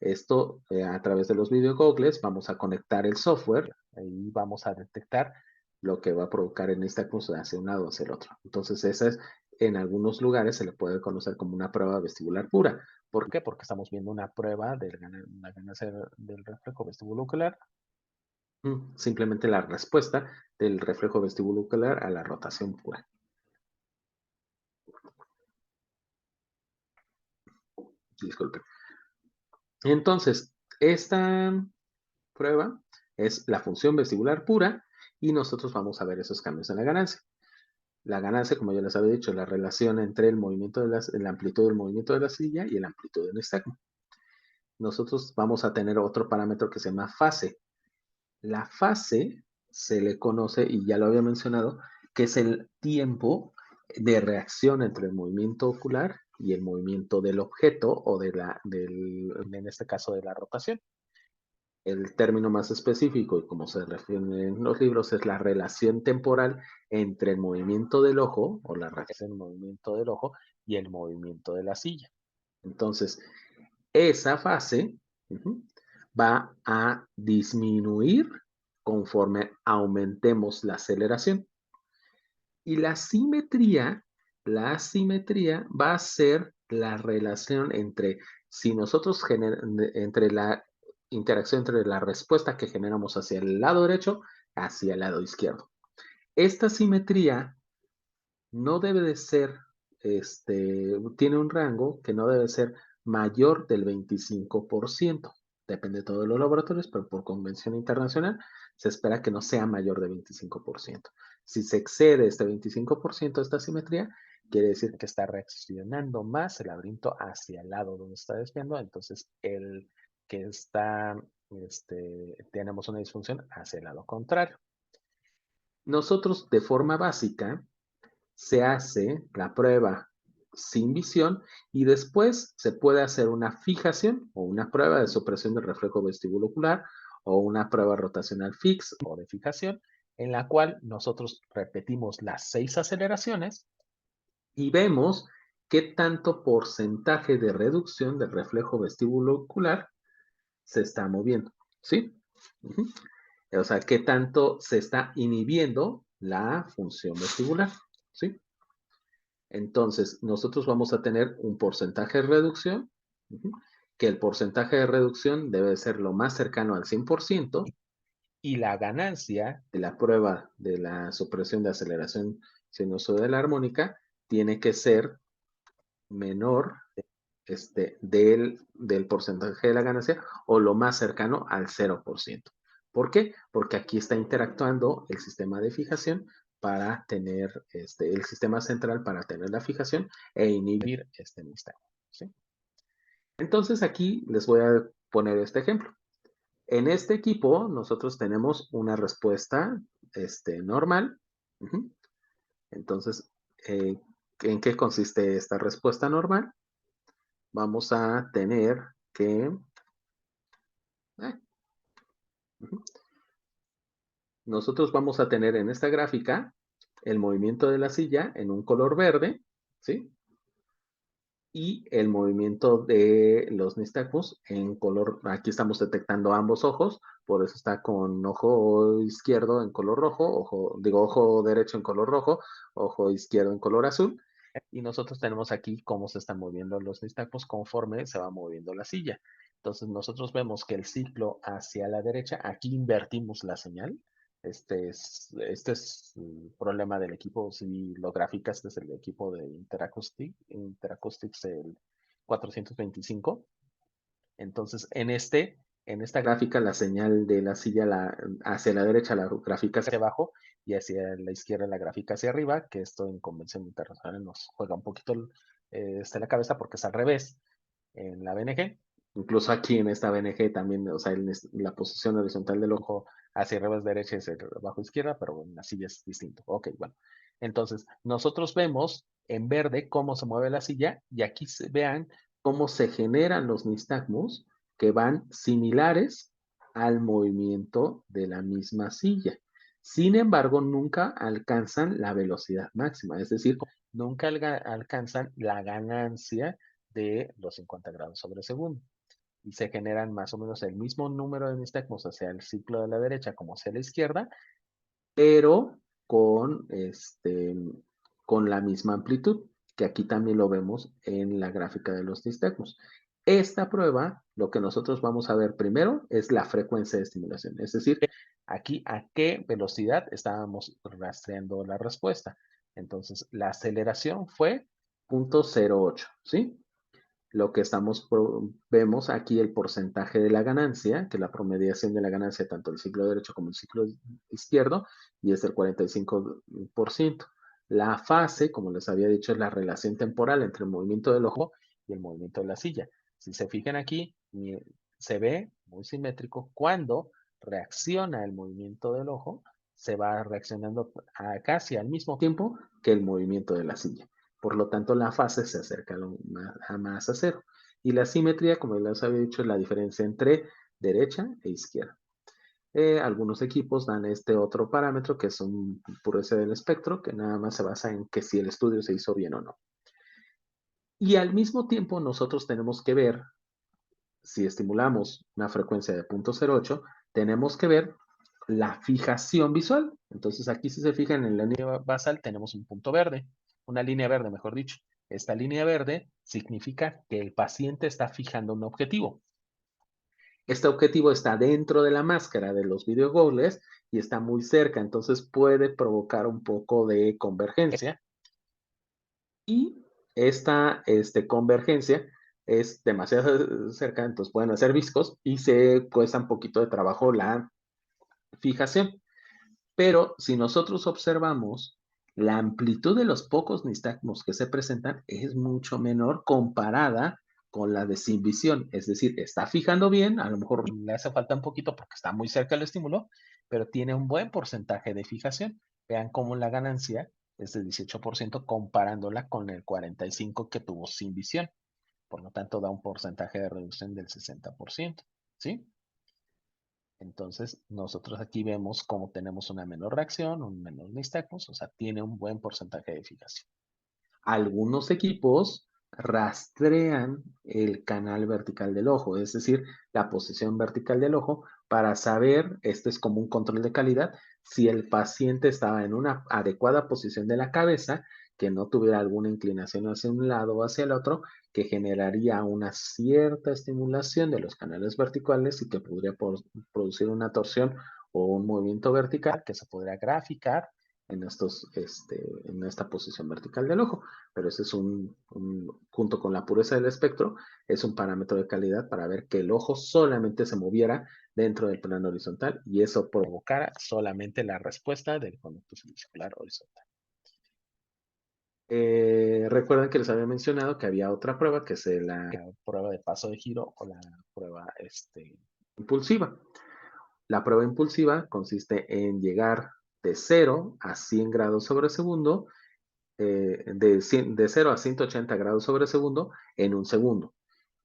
Esto, a través de los videogogles, vamos a conectar el software y vamos a detectar lo que va a provocar en esta cosa hacia un lado o hacia el otro. Entonces, esa es, en algunos lugares se le puede conocer como una prueba vestibular pura. ¿Por qué? Porque estamos viendo una prueba de la ganancia del reflejo vestibulocular, simplemente la respuesta del reflejo vestibulocular a la rotación pura. Disculpe. Entonces, esta prueba es la función vestibular pura y nosotros vamos a ver esos cambios en la ganancia. La ganancia, como ya les había dicho, es la relación entre el movimiento de la amplitud del movimiento de la silla y el amplitud del nistagmo. Nosotros vamos a tener otro parámetro que se llama fase. La fase se le conoce, y ya lo había mencionado, que es el tiempo de reacción entre el movimiento ocular y el movimiento del objeto o en este caso de la rotación. El término más específico, y como se refiere en los libros, es la relación temporal entre el movimiento del ojo, o la reacción del movimiento del ojo, y el movimiento de la silla. Entonces, esa fase va a disminuir conforme aumentemos la aceleración. Y la asimetría va a ser la relación entre, si nosotros entre la interacción entre la respuesta que generamos hacia el lado derecho, hacia el lado izquierdo. Esta simetría no debe de ser, tiene un rango que no debe ser mayor del 25%. Depende de todos los laboratorios, pero por convención internacional se espera que no sea mayor de 25%. Si se excede este 25% de esta simetría, quiere decir que está reaccionando más el laberinto hacia el lado donde está desviando, entonces el que está, tenemos una disfunción hacia el lado contrario. Nosotros, de forma básica, se hace la prueba sin visión y después se puede hacer una fijación o una prueba de supresión del reflejo vestibulocular o una prueba rotacional fix o de fijación, en la cual nosotros repetimos las 6 aceleraciones y vemos qué tanto porcentaje de reducción del reflejo vestibulocular se está moviendo, ¿sí? O sea, qué tanto se está inhibiendo la función vestibular, ¿sí? Entonces, nosotros vamos a tener un porcentaje de reducción, que el porcentaje de reducción debe ser lo más cercano al 100%, y la ganancia de la prueba de la supresión de aceleración sinusoidal armónica tiene que ser menor del porcentaje de la ganancia o lo más cercano al 0%. ¿Por qué? Porque aquí está interactuando el sistema de fijación para tener el sistema central para tener la fijación e inhibir este nistagmo, ¿sí? Entonces aquí les voy a poner este ejemplo. En este equipo nosotros tenemos una respuesta normal. Entonces, ¿en qué consiste esta respuesta normal? Vamos a tener que nosotros vamos a tener en esta gráfica el movimiento de la silla en un color verde, ¿sí? Y el movimiento de los nistagmus en color, aquí estamos detectando ambos ojos, por eso está con ojo izquierdo en color rojo, ojo derecho en color rojo, ojo izquierdo en color azul. Y nosotros tenemos aquí cómo se están moviendo los nistagmos conforme se va moviendo la silla. Entonces nosotros vemos que el ciclo hacia la derecha, aquí invertimos la señal. Este es el problema del equipo. Si lo graficas desde el equipo de Interacoustics el 425. Entonces, en esta gráfica, la señal de la silla hacia la derecha, la gráfica hacia abajo, y hacia la izquierda, la gráfica hacia arriba, que esto en convención internacional nos juega un poquito la cabeza porque es al revés en la BNG. Incluso aquí en esta BNG también, o sea, la posición horizontal del ojo hacia arriba es derecha y hacia abajo izquierda, pero en la silla es distinto. Ok, bueno. Entonces, nosotros vemos en verde cómo se mueve la silla y aquí vean cómo se generan los nistagmos que van similares al movimiento de la misma silla. Sin embargo, nunca alcanzan la velocidad máxima, es decir, nunca alcanzan la ganancia de los 50 grados sobre segundo. Y se generan más o menos el mismo número de nistagmos hacia el ciclo de la derecha como hacia la izquierda, pero con la misma amplitud, que aquí también lo vemos en la gráfica de los nistagmos. Esta prueba, lo que nosotros vamos a ver primero es la frecuencia de estimulación, es decir, aquí a qué velocidad estábamos rastreando la respuesta. Entonces, la aceleración fue 0.08, ¿sí? Lo que vemos aquí el porcentaje de la ganancia, que la promediación de la ganancia tanto el ciclo derecho como el ciclo izquierdo, y es del 45%. La fase, como les había dicho, es la relación temporal entre el movimiento del ojo y el movimiento de la silla. Si se fijan aquí, se ve muy simétrico cuando reacciona el movimiento del ojo, se va reaccionando casi al mismo tiempo que el movimiento de la silla. Por lo tanto, la fase se acerca más a cero. Y la simetría, como les había dicho, es la diferencia entre derecha e izquierda. Algunos equipos dan este otro parámetro que es un pureza del espectro, que nada más se basa en que si el estudio se hizo bien o no. Y al mismo tiempo nosotros tenemos que ver, si estimulamos una frecuencia de 0.08, tenemos que ver la fijación visual. Entonces aquí si se fijan en la línea basal tenemos un punto verde, una línea verde mejor dicho. Esta línea verde significa que el paciente está fijando un objetivo. Este objetivo está dentro de la máscara de los videogoggles y está muy cerca, entonces puede provocar un poco de convergencia. Y esta convergencia es demasiado cerca, entonces pueden hacer viscos y se cuesta un poquito de trabajo la fijación. Pero si nosotros observamos, la amplitud de los pocos nistagmos que se presentan es mucho menor comparada con la de sin visión. Es decir, está fijando bien, a lo mejor le hace falta un poquito porque está muy cerca del estímulo, pero tiene un buen porcentaje de fijación. Vean cómo la ganancia es de 18% comparándola con el 45% que tuvo sin visión. Por lo tanto, da un porcentaje de reducción del 60%. ¿Sí? Entonces, nosotros aquí vemos cómo tenemos una menor reacción, un menor nistagmos, o sea, tiene un buen porcentaje de eficacia. Algunos equipos rastrean el canal vertical del ojo, es decir, la posición vertical del ojo, para saber, este es como un control de calidad, si el paciente estaba en una adecuada posición de la cabeza, que no tuviera alguna inclinación hacia un lado o hacia el otro, que generaría una cierta estimulación de los canales verticales y que podría producir una torsión o un movimiento vertical que se podría graficar en esta posición vertical del ojo. Pero ese es junto con la pureza del espectro, es un parámetro de calidad para ver que el ojo solamente se moviera dentro del plano horizontal y eso provocara solamente la respuesta del conducto semicircular horizontal. Recuerden que les había mencionado que había otra prueba que es la prueba de paso de giro o la prueba impulsiva. La prueba impulsiva consiste en llegar de 0 a 100 grados sobre segundo, de 0 a 180 grados sobre segundo en un segundo.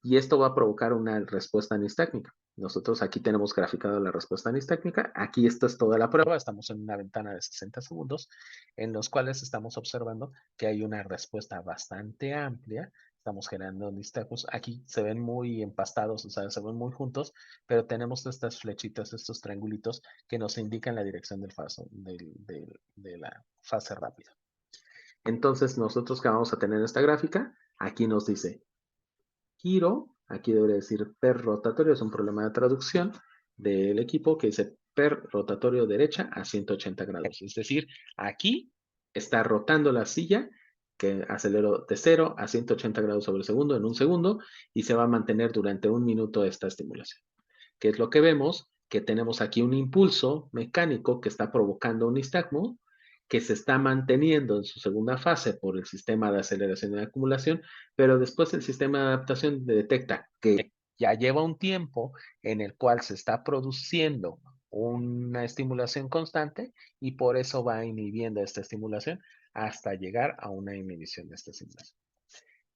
Y esto va a provocar una respuesta anistácnica. Nosotros aquí tenemos graficado la respuesta anistácnica. Aquí esta es toda la prueba. Estamos en una ventana de 60 segundos en los cuales estamos observando que hay una respuesta bastante amplia. Estamos generando anistáticos. Aquí se ven muy empastados, o sea, se ven muy juntos, pero tenemos estas flechitas, estos triangulitos que nos indican la dirección de la fase rápida. Entonces, nosotros que vamos a tener esta gráfica, aquí nos dice giro, aquí debería decir per rotatorio, es un problema de traducción del equipo que dice per rotatorio derecha a 180 grados. Es decir, aquí está rotando la silla que acelero de 0 a 180 grados sobre segundo en un segundo y se va a mantener durante un minuto esta estimulación. ¿Qué es lo que vemos? Que tenemos aquí un impulso mecánico que está provocando un nistagmo que se está manteniendo en su segunda fase por el sistema de aceleración y acumulación, pero después el sistema de adaptación detecta que ya lleva un tiempo en el cual se está produciendo una estimulación constante y por eso va inhibiendo esta estimulación hasta llegar a una inhibición de esta estimulación.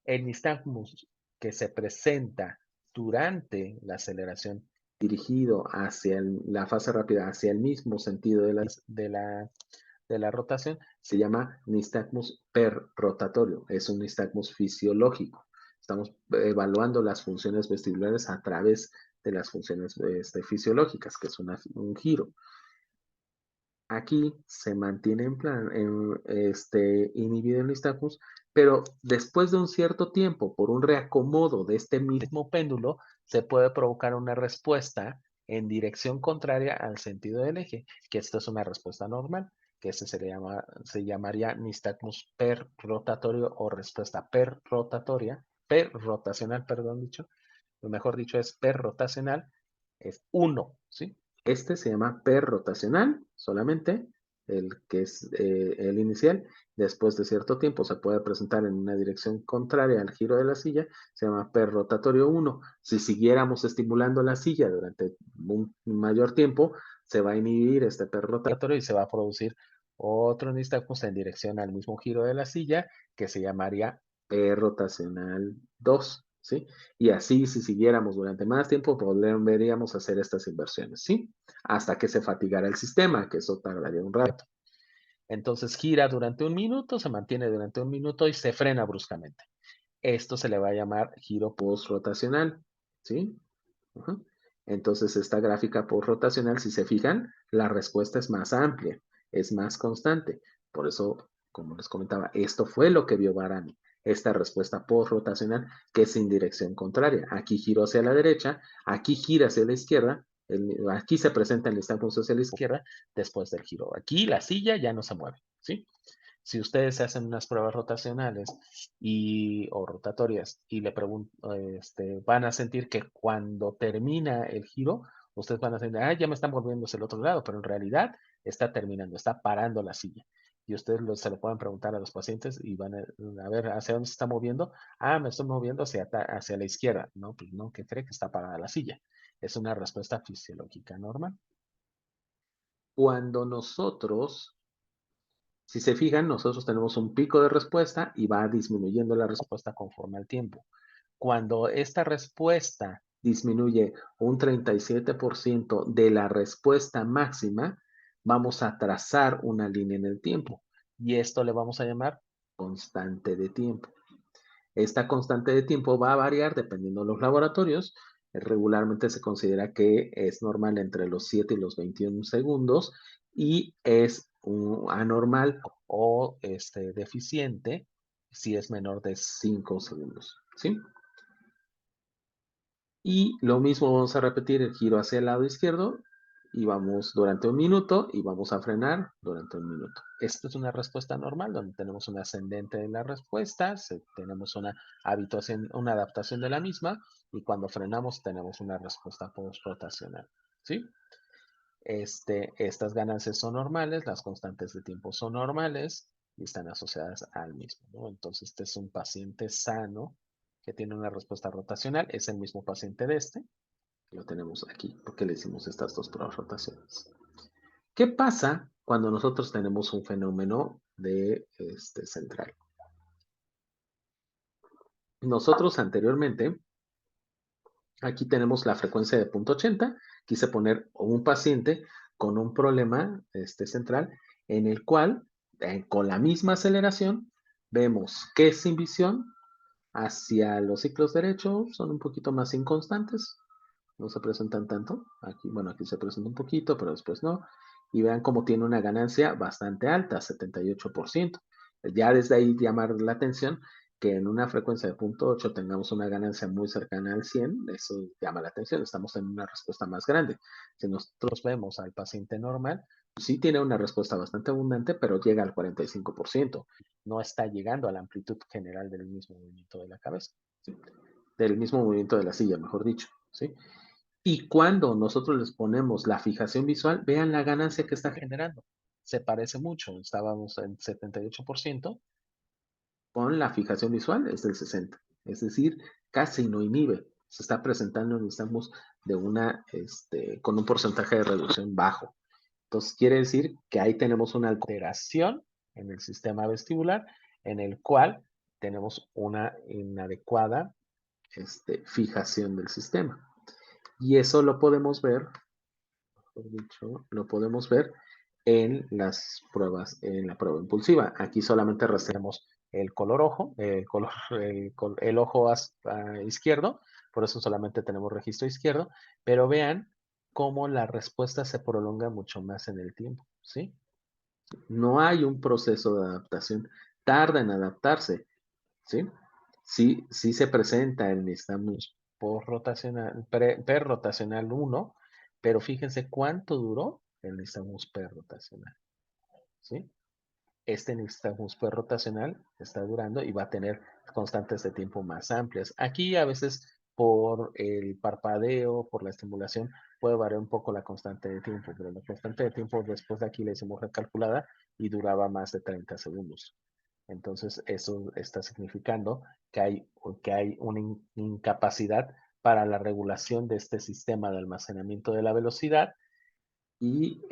El nistagmus que se presenta durante la aceleración dirigido hacia la fase rápida, hacia el mismo sentido de la rotación, se llama nistagmus perrotatorio. Es un nistagmus fisiológico. Estamos evaluando las funciones vestibulares a través de las funciones fisiológicas, que es un giro. Aquí se mantiene inhibido el nistagmus, pero después de un cierto tiempo, por un reacomodo de este mismo péndulo, se puede provocar una respuesta en dirección contraria al sentido del eje, que esto es una respuesta normal, que se llamaría nistagmus perrotatorio o respuesta perrotacional, perdón dicho. Lo mejor dicho es perrotacional, es 1, ¿sí? Este se llama perrotacional, solamente, el que es el inicial. Después de cierto tiempo se puede presentar en una dirección contraria al giro de la silla, se llama perrotatorio 1. Si siguiéramos estimulando la silla durante un mayor tiempo, se va a inhibir este perrotatorio y se va a producir otro nistagmus en dirección al mismo giro de la silla, que se llamaría perrotacional 2, ¿sí? Y así, si siguiéramos durante más tiempo, podríamos hacer estas inversiones, ¿sí? Hasta que se fatigara el sistema, que eso tardaría un rato. Entonces gira durante un minuto, se mantiene durante un minuto y se frena bruscamente. Esto se le va a llamar giro post-rotacional, ¿sí? Uh-huh. Entonces, esta gráfica post-rotacional, si se fijan, la respuesta es más amplia, es más constante. Por eso, como les comentaba, esto fue lo que vio Barani, esta respuesta post-rotacional que es en dirección contraria. Aquí giro hacia la derecha, aquí gira hacia la izquierda, aquí se presenta el instante hacia la izquierda después del giro. Aquí la silla ya no se mueve, ¿sí? Si ustedes hacen unas pruebas rotacionales o rotatorias y le van a sentir que cuando termina el giro, ustedes van a sentir, ya me están volviendo hacia el otro lado, pero en realidad está terminando, está parando la silla. Y ustedes se lo pueden preguntar a los pacientes y van a ver hacia dónde se está moviendo. Me estoy moviendo hacia la izquierda. No, pues no, ¿qué cree? Que está parada la silla. Es una respuesta fisiológica normal. Cuando nosotros si se fijan, nosotros tenemos un pico de respuesta y va disminuyendo la respuesta conforme al tiempo. Cuando esta respuesta disminuye un 37% de la respuesta máxima, vamos a trazar una línea en el tiempo y esto le vamos a llamar constante de tiempo. Esta constante de tiempo va a variar dependiendo de los laboratorios. Regularmente se considera que es normal entre los 7 y los 21 segundos y es anormal o deficiente si es menor de 5 segundos, ¿sí? Y lo mismo vamos a repetir el giro hacia el lado izquierdo y vamos durante un minuto y vamos a frenar durante un minuto. Esta es una respuesta normal donde tenemos un ascendente de la respuesta, tenemos una adaptación de la misma y cuando frenamos tenemos una respuesta post-rotacional, ¿sí? Estas ganancias son normales, las constantes de tiempo son normales y están asociadas al mismo, ¿no? Entonces, este es un paciente sano que tiene una respuesta rotacional, es el mismo paciente de este, lo tenemos aquí, porque le hicimos estas dos pruebas rotaciones. ¿Qué pasa cuando nosotros tenemos un fenómeno de central? Nosotros anteriormente, aquí tenemos la frecuencia de 0.80, quise poner un paciente con un problema central en el cual, con la misma aceleración, vemos que sin visión hacia los ciclos derechos son un poquito más inconstantes, no se presentan tanto. Aquí, bueno, aquí se presenta un poquito, pero después no. Y vean cómo tiene una ganancia bastante alta, 78%. Ya desde ahí llamar la atención que en una frecuencia de 0.8 tengamos una ganancia muy cercana al 100, eso llama la atención, estamos en una respuesta más grande. Si nosotros vemos al paciente normal, sí tiene una respuesta bastante abundante, pero llega al 45%. No está llegando a la amplitud general del mismo movimiento de la cabeza, ¿sí? Del mismo movimiento de la silla, mejor dicho, ¿sí? Y cuando nosotros les ponemos la fijación visual, vean la ganancia que está generando. Se parece mucho, estábamos en 78%, con la fijación visual es del 60%. Es decir, casi no inhibe. Se está presentando en instamos de con un porcentaje de reducción bajo. Entonces, quiere decir que ahí tenemos una alteración en el sistema vestibular, en el cual tenemos una inadecuada fijación del sistema. Y eso lo podemos ver, mejor dicho, lo podemos ver en las pruebas, en la prueba impulsiva. Aquí solamente rastreamos el color ojo, el ojo izquierdo, por eso solamente tenemos registro izquierdo, pero vean cómo la respuesta se prolonga mucho más en el tiempo, ¿sí? No hay un proceso de adaptación, tarda en adaptarse, ¿sí? Sí se presenta el nistagmus perrotacional 1, pero fíjense cuánto duró el nistagmus perrotacional, ¿sí? Este nistagmus perrotacional está durando y va a tener constantes de tiempo más amplias. Aquí a veces por el parpadeo, por la estimulación, puede variar un poco la constante de tiempo, pero la constante de tiempo después de aquí la hicimos recalculada y duraba más de 30 segundos. Entonces, eso está significando que hay una incapacidad para la regulación de este sistema de almacenamiento de la velocidad y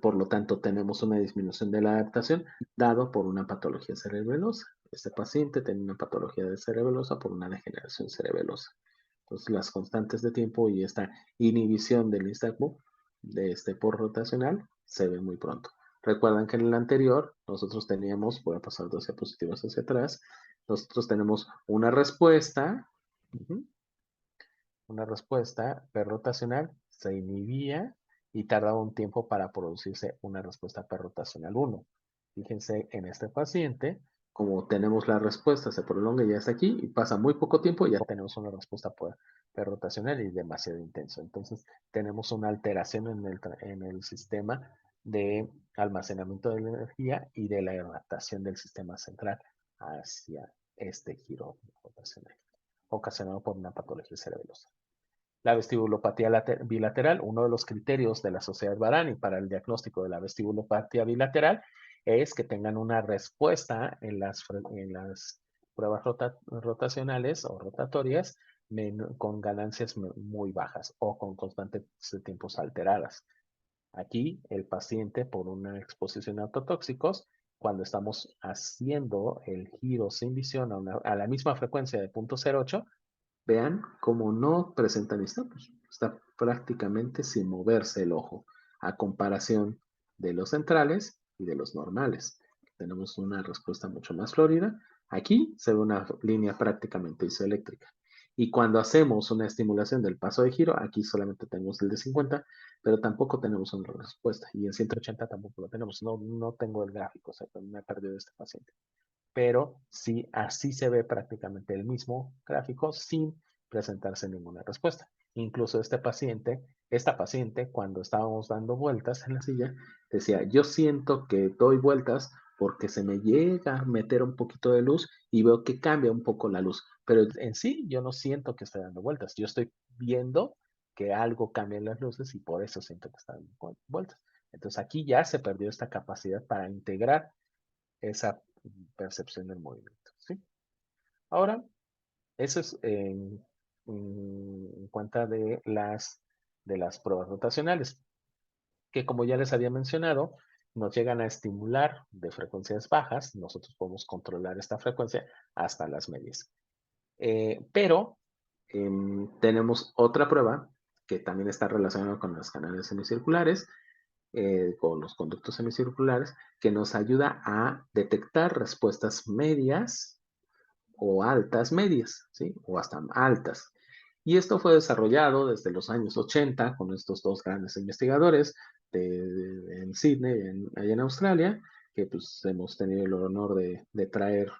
por lo tanto tenemos una disminución de la adaptación dado por una patología cerebelosa. Este paciente tiene una patología de cerebelosa por una degeneración cerebelosa. Entonces, las constantes de tiempo y esta inhibición del nistagmo por rotacional se ve muy pronto. Recuerdan que en el anterior nosotros teníamos, voy a pasar 2 diapositivas hacia atrás, nosotros tenemos una respuesta perrotacional, se inhibía y tardaba un tiempo para producirse una respuesta perrotacional 1. Fíjense en este paciente, como tenemos la respuesta, se prolonga ya hasta aquí y pasa muy poco tiempo y ya tenemos una respuesta perrotacional y demasiado intenso. Entonces tenemos una alteración en el sistema de almacenamiento de la energía y de la adaptación del sistema central hacia este giro rotacional, ocasionado por una patología cerebelosa. La vestibulopatía bilateral, uno de los criterios de la Sociedad Barani para el diagnóstico de la vestibulopatía bilateral es que tengan una respuesta en las pruebas rotacionales o rotatorias con ganancias muy bajas o con constantes de tiempos alteradas. Aquí el paciente por una exposición a autotóxicos, cuando estamos haciendo el giro sin visión a la misma frecuencia de 0.08, vean cómo no presenta nistagmus. Está prácticamente sin moverse el ojo, a comparación de los centrales y de los normales. Tenemos una respuesta mucho más florida. Aquí se ve una línea prácticamente isoeléctrica. Y cuando hacemos una estimulación del paso de giro, aquí solamente tenemos el de 50, pero tampoco tenemos una respuesta. Y en 180 tampoco lo tenemos. No tengo el gráfico, o sea, me he perdido de este paciente. Pero sí, así se ve prácticamente el mismo gráfico sin presentarse ninguna respuesta. Incluso esta paciente, cuando estábamos dando vueltas en la silla, decía, yo siento que doy vueltas porque se me llega a meter un poquito de luz y veo que cambia un poco la luz. Pero en sí, yo no siento que esté dando vueltas. Yo estoy viendo que algo cambia en las luces y por eso siento que está dando vueltas. Entonces aquí ya se perdió esta capacidad para integrar esa percepción del movimiento, ¿sí? Ahora, eso es en cuenta de las pruebas rotacionales, que como ya les había mencionado, nos llegan a estimular de frecuencias bajas, nosotros podemos controlar esta frecuencia hasta las medias. Pero tenemos otra prueba que también está relacionada con los canales semicirculares, con los conductos semicirculares, que nos ayuda a detectar respuestas medias o altas medias, ¿sí? O hasta altas. Y esto fue desarrollado desde los años 80 con estos dos grandes investigadores en Sydney, allá en Australia, que pues hemos tenido el honor de traer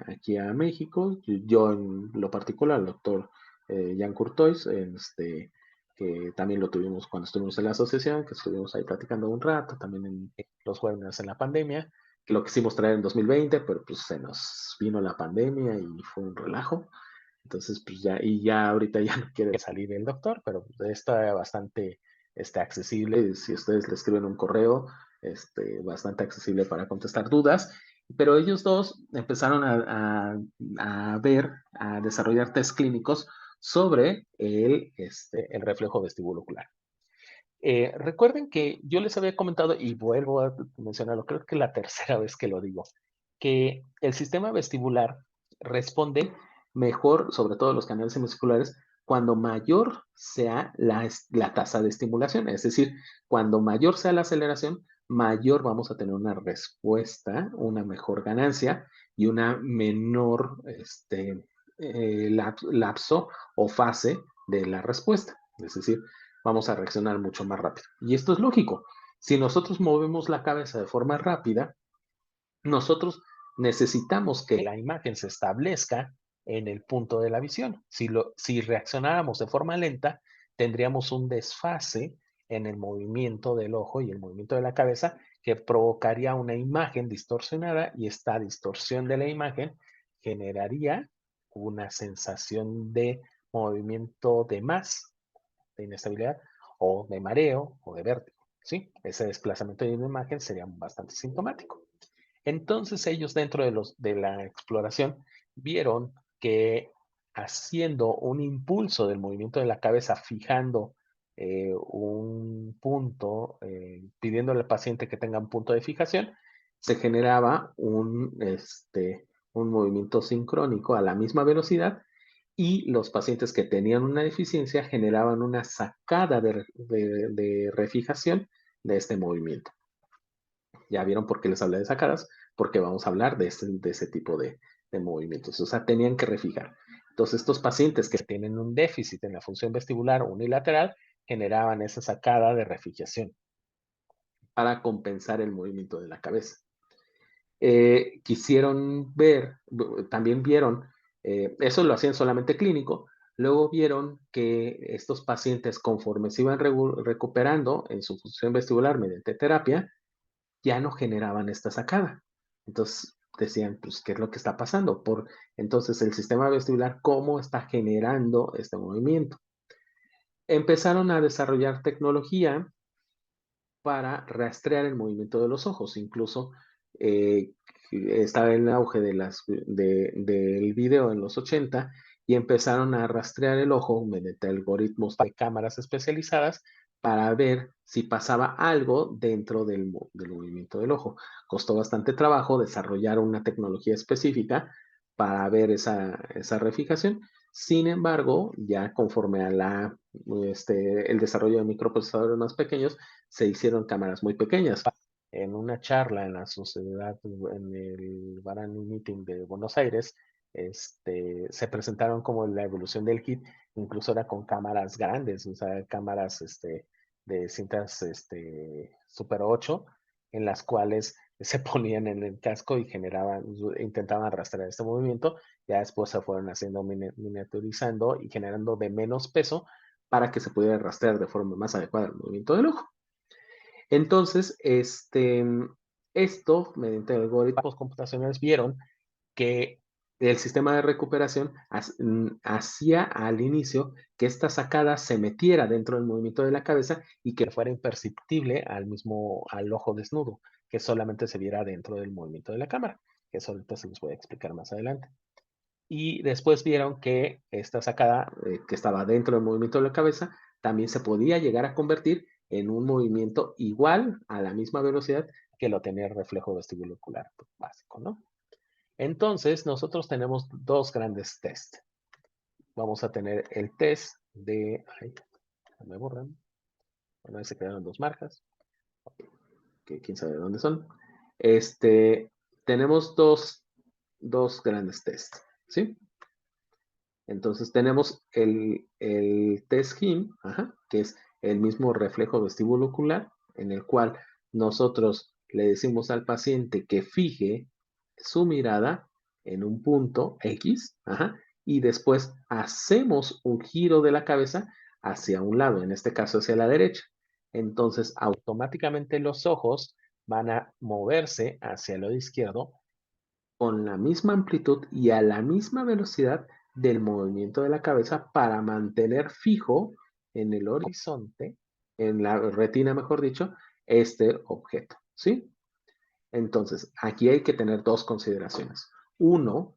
aquí a México. Yo en lo particular, el doctor Jan Courtois, que también lo tuvimos cuando estuvimos en la asociación, que estuvimos ahí platicando un rato, también en los webinars en la pandemia, que lo quisimos traer en 2020, pero pues se nos vino la pandemia y fue un relajo. Entonces, pues ya ahorita ya no quiere salir el doctor, pero está bastante accesible. Si ustedes le escriben un correo, bastante accesible para contestar dudas. Pero ellos dos empezaron a desarrollar test clínicos sobre el reflejo vestibulocular. Recuerden que yo les había comentado, y vuelvo a mencionarlo, creo que la tercera vez que lo digo, que el sistema vestibular responde mejor, sobre todo los canales semicirculares, cuando mayor sea la tasa de estimulación. Es decir, cuando mayor sea la aceleración, mayor vamos a tener una respuesta, una mejor ganancia y una menor lapso o fase de la respuesta. Es decir, vamos a reaccionar mucho más rápido. Y esto es lógico. Si nosotros movemos la cabeza de forma rápida, nosotros necesitamos que la imagen se establezca en el punto de la visión. Si reaccionáramos de forma lenta, tendríamos un desfase en el movimiento del ojo y el movimiento de la cabeza que provocaría una imagen distorsionada, y esta distorsión de la imagen generaría una sensación de movimiento de más, de inestabilidad, o de mareo, o de vértigo, ¿sí? Ese desplazamiento de una imagen sería bastante sintomático. Entonces ellos, dentro de la exploración, vieron que haciendo un impulso del movimiento de la cabeza, fijando un punto, pidiéndole al paciente que tenga un punto de fijación, se generaba un movimiento sincrónico a la misma velocidad, y los pacientes que tenían una deficiencia generaban una sacada de refijación de este movimiento. Ya vieron por qué les hablé de sacadas, porque vamos a hablar de ese tipo de movimientos. O sea, tenían que refijar. Entonces, estos pacientes que tienen un déficit en la función vestibular unilateral generaban esa sacada de refijación para compensar el movimiento de la cabeza. Quisieron ver, también vieron, eso lo hacían solamente clínico. Luego vieron que estos pacientes, conforme se iban recuperando en su función vestibular mediante terapia, ya no generaban esta sacada. Entonces decían, pues, ¿qué es lo que está pasando? Entonces, el sistema vestibular, ¿cómo está generando este movimiento? Empezaron a desarrollar tecnología para rastrear el movimiento de los ojos. Incluso estaba en el auge del video en los 80, y empezaron a rastrear el ojo mediante algoritmos de cámaras especializadas para ver si pasaba algo dentro del movimiento del ojo. Costó bastante trabajo desarrollar una tecnología específica para ver esa refijación. Sin embargo, ya conforme a el desarrollo de microprocesadores más pequeños, se hicieron cámaras muy pequeñas. En una charla en la sociedad, en el Barani Meeting de Buenos Aires, se presentaron como la evolución del kit. Incluso era con cámaras grandes, o sea, cámaras de cintas Super 8, en las cuales se ponían en el casco y intentaban arrastrar este movimiento. Ya después se fueron haciendo, miniaturizando y generando de menos peso para que se pudiera rastrear de forma más adecuada el movimiento del ojo. Entonces, esto, mediante algoritmos computacionales, vieron que el sistema de recuperación hacía al inicio que esta sacada se metiera dentro del movimiento de la cabeza y que fuera imperceptible al ojo desnudo, que solamente se viera dentro del movimiento de la cámara, que eso ahorita se los voy a explicar más adelante. Y después vieron que esta sacada, que estaba dentro del movimiento de la cabeza, también se podía llegar a convertir en un movimiento igual a la misma velocidad que lo tenía el reflejo vestibulocular básico, ¿no? Entonces, nosotros tenemos dos grandes test. Vamos a tener el test de... Ay, me borran. Bueno, ahí se quedaron dos marcas. Que quién sabe dónde son. Tenemos dos grandes test, ¿sí? Entonces tenemos el test HIM, que es el mismo reflejo vestibulocular, en el cual nosotros le decimos al paciente que fije su mirada en un punto X, ajá, y después hacemos un giro de la cabeza hacia un lado, en este caso hacia la derecha. Entonces, automáticamente los ojos van a moverse hacia el lado izquierdo con la misma amplitud y a la misma velocidad del movimiento de la cabeza para mantener fijo en el horizonte, en la retina, mejor dicho, este objeto, ¿sí? Entonces, aquí hay que tener dos consideraciones. Uno,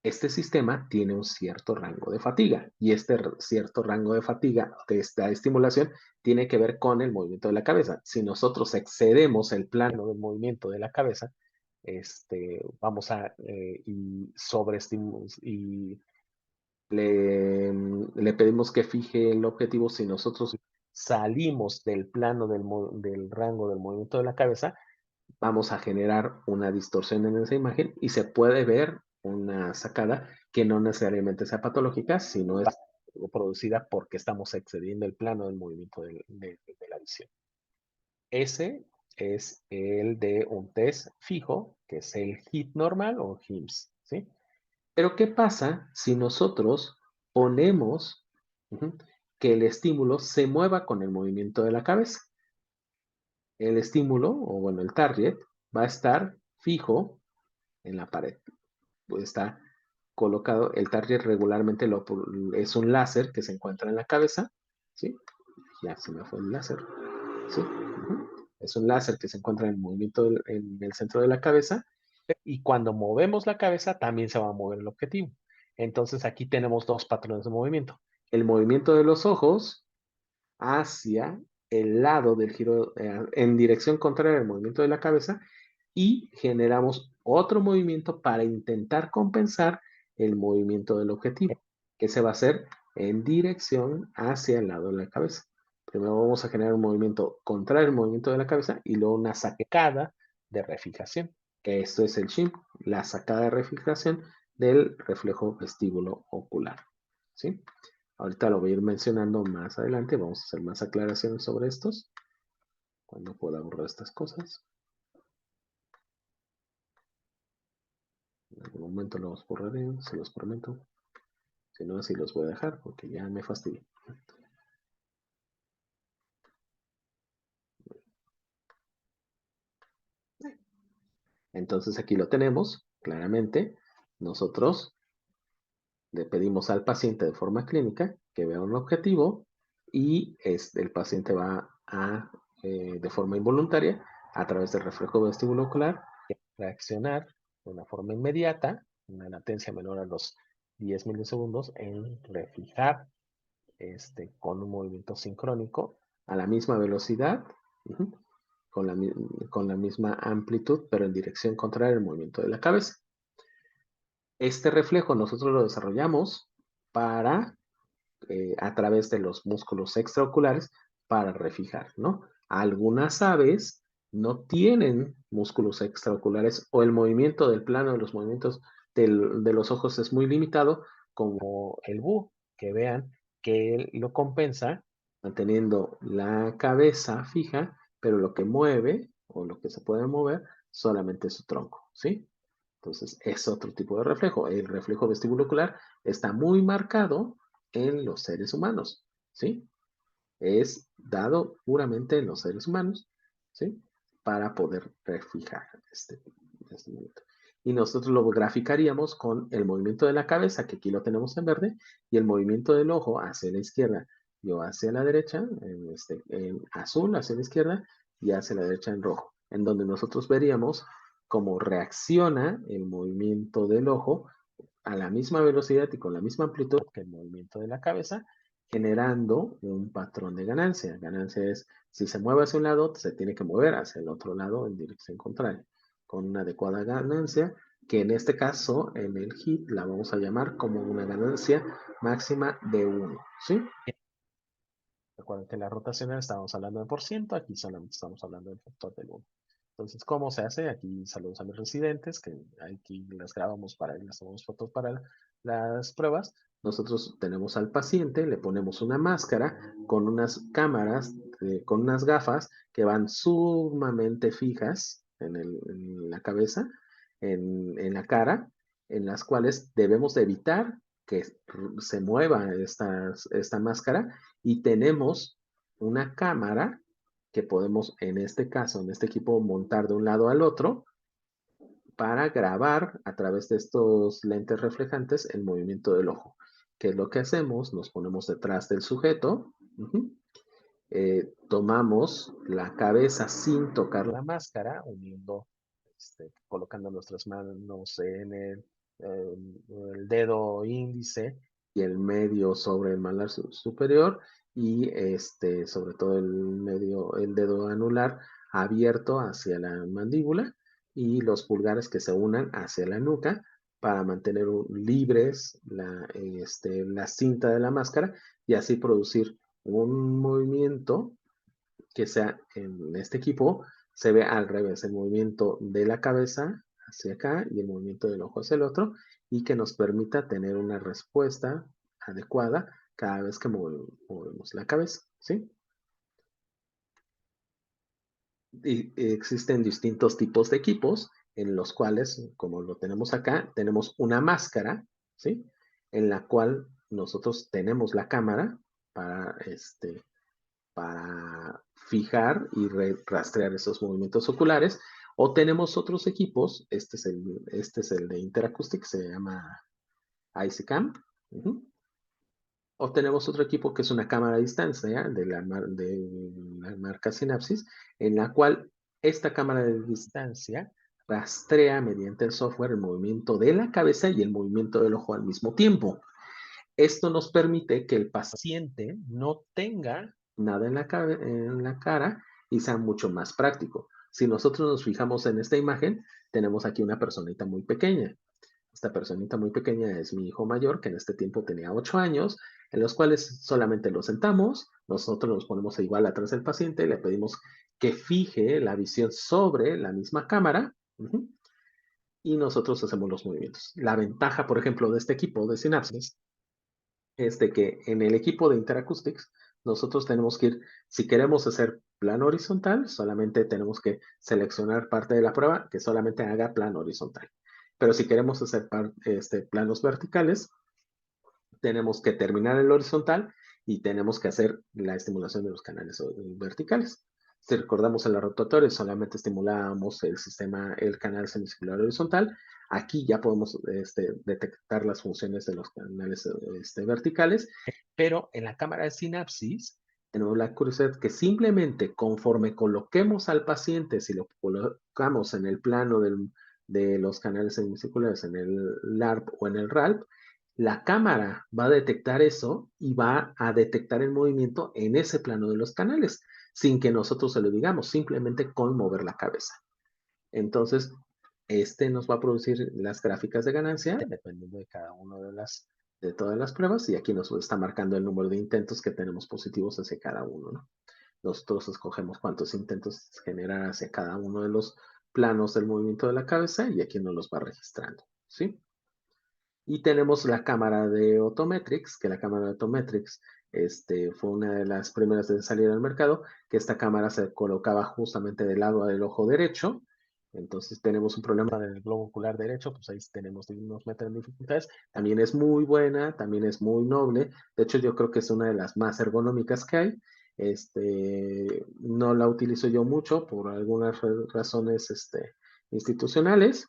este sistema tiene un cierto rango de fatiga y este cierto rango de fatiga de esta estimulación tiene que ver con el movimiento de la cabeza. Si nosotros excedemos el plano del movimiento de la cabeza, vamos a y y le pedimos que fije el objetivo. Si nosotros salimos del plano del rango del movimiento de la cabeza, vamos a generar una distorsión en esa imagen y se puede ver una sacada que no necesariamente sea patológica, sino es producida porque estamos excediendo el plano del movimiento de la visión. Ese es el de un test fijo, que es el HIT normal o HIMSS, ¿sí? Pero ¿qué pasa si nosotros ponemos que el estímulo se mueva con el movimiento de la cabeza? El estímulo, o bueno, el target, va a estar fijo en la pared. Pues está colocado, el target regularmente es un láser que se encuentra en la cabeza, ¿sí? Ya se me fue el láser, ¿sí? Es un láser que se encuentra en el movimiento en el centro de la cabeza y cuando movemos la cabeza también se va a mover el objetivo. Entonces aquí tenemos dos patrones de movimiento. El movimiento de los ojos hacia el lado del giro, en dirección contraria al movimiento de la cabeza, y generamos otro movimiento para intentar compensar el movimiento del objetivo, que se va a hacer en dirección hacia el lado de la cabeza. Primero vamos a generar un movimiento contrario al movimiento de la cabeza y luego una sacada de refijación, que esto es el SHIM, la sacada de refijación del reflejo vestíbulo ocular, ¿sí? Ahorita lo voy a ir mencionando más adelante, vamos a hacer más aclaraciones sobre estos, cuando pueda borrar estas cosas. En algún momento los borraré, se los prometo. Si no, así los voy a dejar porque ya me fastidié. Entonces aquí lo tenemos, claramente. Nosotros le pedimos al paciente de forma clínica que vea un objetivo y el paciente va a, de forma involuntaria, a través del reflejo vestíbulo ocular, reaccionar de una forma inmediata, una latencia menor a los 10 milisegundos, en refijar con un movimiento sincrónico a la misma velocidad, con la misma amplitud, pero en dirección contraria al movimiento de la cabeza. Este reflejo nosotros lo desarrollamos para, a través de los músculos extraoculares, para refijar, ¿no? Algunas aves no tienen músculos extraoculares o el movimiento del plano de los movimientos de los ojos es muy limitado, como el búho, que vean que él lo compensa manteniendo la cabeza fija, pero lo que mueve o lo que se puede mover solamente es su tronco, ¿sí? Entonces, es otro tipo de reflejo. El reflejo vestibulocular está muy marcado en los seres humanos, ¿sí? Es dado puramente en los seres humanos, ¿sí? Para poder refijar este movimiento. Y nosotros lo graficaríamos con el movimiento de la cabeza, que aquí lo tenemos en verde, y el movimiento del ojo hacia la izquierda y hacia la derecha, en azul hacia la izquierda y hacia la derecha en rojo, en donde nosotros veríamos cómo reacciona el movimiento del ojo a la misma velocidad y con la misma amplitud que el movimiento de la cabeza, generando un patrón de ganancia. Ganancia es, si se mueve hacia un lado, se tiene que mover hacia el otro lado en dirección contraria, con una adecuada ganancia, que en este caso, en el HIT, la vamos a llamar como una ganancia máxima de 1, ¿sí? Recuerden que la rotacional estábamos hablando de por ciento, aquí solamente estamos hablando del factor del 1. Entonces, ¿cómo se hace? Aquí saludos a mis residentes, que aquí las grabamos para y las tomamos fotos para las pruebas. Nosotros tenemos al paciente, le ponemos una máscara con unas cámaras con unas gafas que van sumamente fijas en la cabeza, en la cara, en las cuales debemos de evitar que se mueva esta máscara, y tenemos una cámara que podemos, en este caso, en este equipo, montar de un lado al otro para grabar a través de estos lentes reflejantes el movimiento del ojo. ¿Qué es lo que hacemos? Nos ponemos detrás del sujeto, tomamos la cabeza sin tocar la máscara, uniendo, colocando nuestras manos en el dedo índice y el medio sobre el malar superior, y sobre todo el dedo anular abierto hacia la mandíbula, y los pulgares que se unan hacia la nuca para mantener libres la cinta de la máscara, y así producir un movimiento que sea, en este equipo se ve al revés, el movimiento de la cabeza hacia acá y el movimiento del ojo hacia el otro, y que nos permita tener una respuesta adecuada cada vez que movemos la cabeza, ¿sí? Y existen distintos tipos de equipos en los cuales, como lo tenemos acá, tenemos una máscara, ¿sí? En la cual nosotros tenemos la cámara para fijar y rastrear esos movimientos oculares, o tenemos otros equipos, este es el de Interacoustic, se llama ICCAM, o tenemos otro equipo que es una cámara a distancia de la marca Synapsys, en la cual esta cámara de distancia rastrea mediante el software el movimiento de la cabeza y el movimiento del ojo al mismo tiempo. Esto nos permite que el paciente no tenga nada en la cara y sea mucho más práctico. Si nosotros nos fijamos en esta imagen, tenemos aquí una personita muy pequeña. Esta personita muy pequeña es mi hijo mayor, que en este tiempo tenía 8 años, en los cuales solamente lo sentamos, nosotros nos ponemos igual atrás del paciente, le pedimos que fije la visión sobre la misma cámara, y nosotros hacemos los movimientos. La ventaja, por ejemplo, de este equipo de Synapsys es de que en el equipo de Interacoustics nosotros tenemos que ir, si queremos hacer plano horizontal, solamente tenemos que seleccionar parte de la prueba que solamente haga plano horizontal. Pero si queremos hacer planos verticales, tenemos que terminar el horizontal y tenemos que hacer la estimulación de los canales verticales. Si recordamos en la rotatoria, solamente estimulábamos el canal semicircular horizontal. Aquí ya podemos detectar las funciones de los canales verticales, pero en la cámara de Synapsys tenemos la curiosidad que simplemente conforme coloquemos al paciente, si lo colocamos en el plano de los canales semicirculares, en el LARP o en el RALP, la cámara va a detectar eso y va a detectar el movimiento en ese plano de los canales, sin que nosotros se lo digamos, simplemente con mover la cabeza. Entonces, nos va a producir las gráficas de ganancia, dependiendo de cada una de todas las pruebas, y aquí nos está marcando el número de intentos que tenemos positivos hacia cada uno, ¿no? Nosotros escogemos cuántos intentos generar hacia cada uno de los planos del movimiento de la cabeza, y aquí nos los va registrando, ¿sí? Y tenemos la cámara de Otometrics, que la cámara de Otometrics fue una de las primeras en salir al mercado, que esta cámara se colocaba justamente del lado del ojo derecho. Entonces tenemos un problema en el globo ocular derecho, pues ahí nos meten en dificultades. También es muy buena, también es muy noble. De hecho, yo creo que es una de las más ergonómicas que hay. No la utilizo yo mucho por algunas razones institucionales,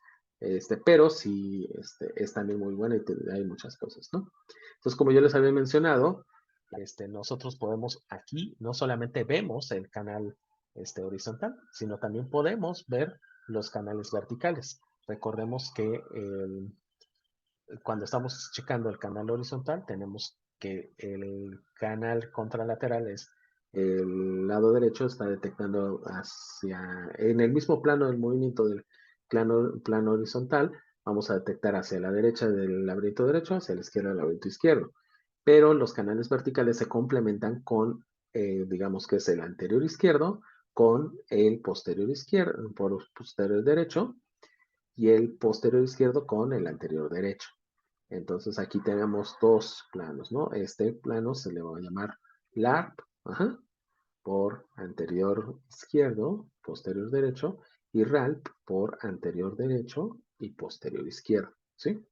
pero sí es también muy buena y hay muchas cosas, ¿no? Entonces, como yo les había mencionado, nosotros podemos aquí, no solamente vemos el canal horizontal, sino también podemos ver los canales verticales. Recordemos que cuando estamos checando el canal horizontal, tenemos que el canal contralateral es el lado derecho, está detectando en el mismo plano del movimiento del plano horizontal, vamos a detectar hacia la derecha del laberinto derecho, hacia la izquierda del laberinto izquierdo. Pero los canales verticales se complementan con, digamos que es el anterior izquierdo, con el posterior izquierdo, posterior derecho, y el posterior izquierdo con el anterior derecho. Entonces aquí tenemos dos planos, ¿no? Este plano se le va a llamar LARP, por anterior izquierdo, posterior derecho, y RALP por anterior derecho y posterior izquierdo, ¿sí?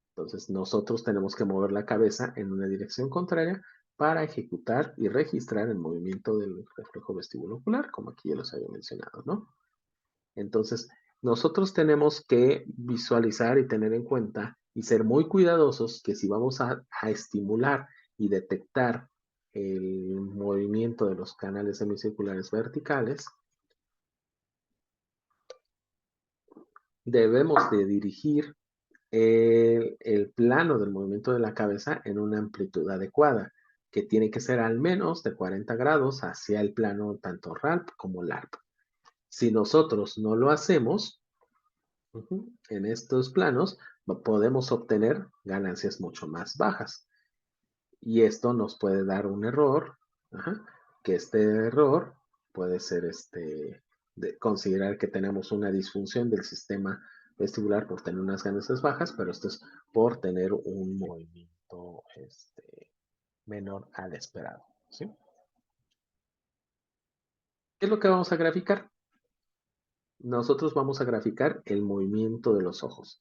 Entonces nosotros tenemos que mover la cabeza en una dirección contraria para ejecutar y registrar el movimiento del reflejo vestibulocular, como aquí ya los había mencionado, ¿no? Entonces, nosotros tenemos que visualizar y tener en cuenta y ser muy cuidadosos que si vamos a estimular y detectar el movimiento de los canales semicirculares verticales, debemos de dirigir el plano del movimiento de la cabeza en una amplitud adecuada, que tiene que ser al menos de 40 grados hacia el plano tanto RALP como LARP. Si nosotros no lo hacemos, en estos planos podemos obtener ganancias mucho más bajas. Y esto nos puede dar un error, que este error puede ser de considerar que tenemos una disfunción del sistema vestibular por tener unas ganancias bajas, pero esto es por tener un movimiento menor al esperado, ¿sí? ¿Qué es lo que vamos a graficar? Nosotros vamos a graficar el movimiento de los ojos.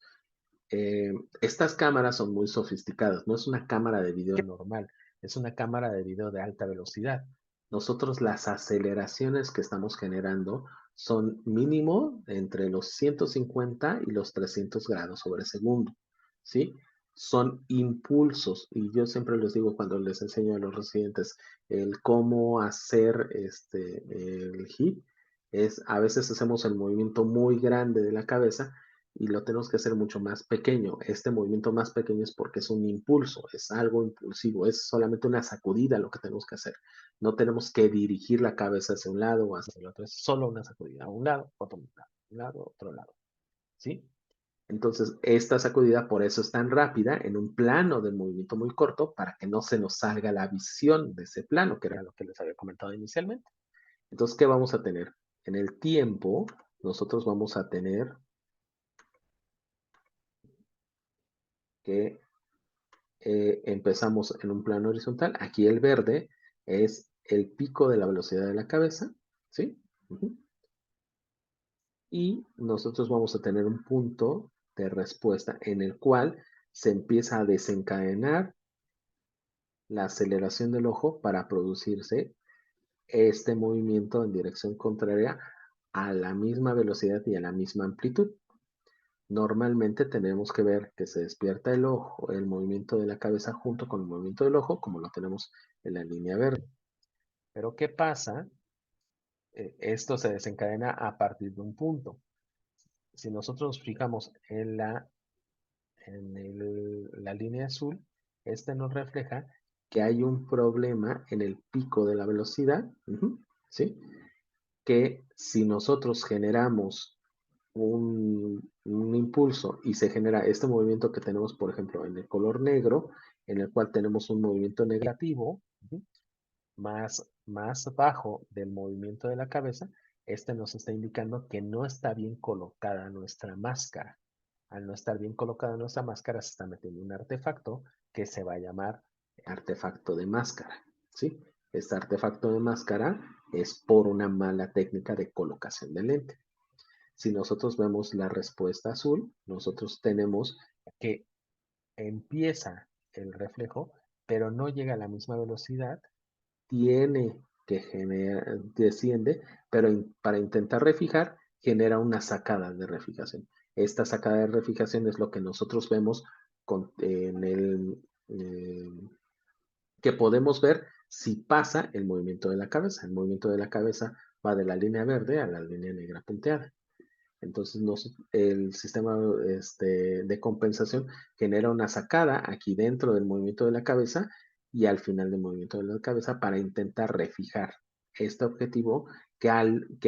Estas cámaras son muy sofisticadas, no es una cámara de video normal, es una cámara de video de alta velocidad. Nosotros las aceleraciones que estamos generando son mínimo entre los 150 y los 300 grados sobre segundo, ¿sí? Son impulsos, y yo siempre les digo cuando les enseño a los residentes el cómo hacer el hit, es a veces hacemos el movimiento muy grande de la cabeza y lo tenemos que hacer mucho más pequeño. Este movimiento más pequeño es porque es un impulso, es algo impulsivo, es solamente una sacudida lo que tenemos que hacer. No tenemos que dirigir la cabeza hacia un lado o hacia el otro, es solo una sacudida, a un lado, otro lado, un lado, otro lado, ¿sí? Entonces, esta sacudida por eso es tan rápida en un plano de movimiento muy corto para que no se nos salga la visión de ese plano, que era lo que les había comentado inicialmente. Entonces, ¿qué vamos a tener? En el tiempo, nosotros vamos a tener que empezamos en un plano horizontal. Aquí el verde es el pico de la velocidad de la cabeza, ¿sí? Y nosotros vamos a tener un punto de respuesta en el cual se empieza a desencadenar la aceleración del ojo para producirse este movimiento en dirección contraria a la misma velocidad y a la misma amplitud. Normalmente tenemos que ver que se despierta el ojo, el movimiento de la cabeza junto con el movimiento del ojo, como lo tenemos en la línea verde. Pero ¿qué pasa? Esto se desencadena a partir de un punto. Si nosotros nos fijamos en la línea azul, nos refleja que hay un problema en el pico de la velocidad, ¿sí? Que si nosotros generamos un impulso y se genera este movimiento que tenemos, por ejemplo, en el color negro, en el cual tenemos un movimiento negativo, más bajo del movimiento de la cabeza, nos está indicando que no está bien colocada nuestra máscara. Al no estar bien colocada nuestra máscara, se está metiendo un artefacto que se va a llamar artefacto de máscara, ¿sí? Este artefacto de máscara es por una mala técnica de colocación del lente. Si nosotros vemos la respuesta azul, nosotros tenemos que empieza el reflejo, pero no llega a la misma velocidad, tiene que generar, desciende, pero para intentar refijar, genera una sacada de refijación. Esta sacada de refijación es lo que nosotros vemos que podemos ver si pasa el movimiento de la cabeza. El movimiento de la cabeza va de la línea verde a la línea negra punteada. Entonces el sistema de compensación genera una sacada aquí dentro del movimiento de la cabeza y al final del movimiento de la cabeza para intentar refijar este objetivo que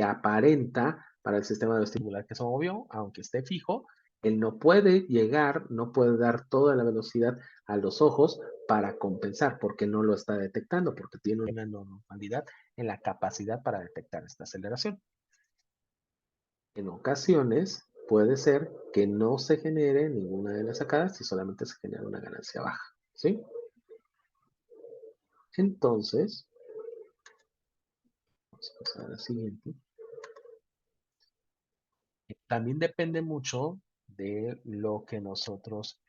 aparenta para el sistema vestibular que se movió, aunque esté fijo, él no puede llegar, no puede dar toda la velocidad a los ojos para compensar porque no lo está detectando, porque tiene una normalidad en la capacidad para detectar esta aceleración. En ocasiones puede ser que no se genere ninguna de las sacadas y solamente se genera una ganancia baja, ¿sí? Entonces, Vamos a pasar a la siguiente. También depende mucho de lo que nosotros,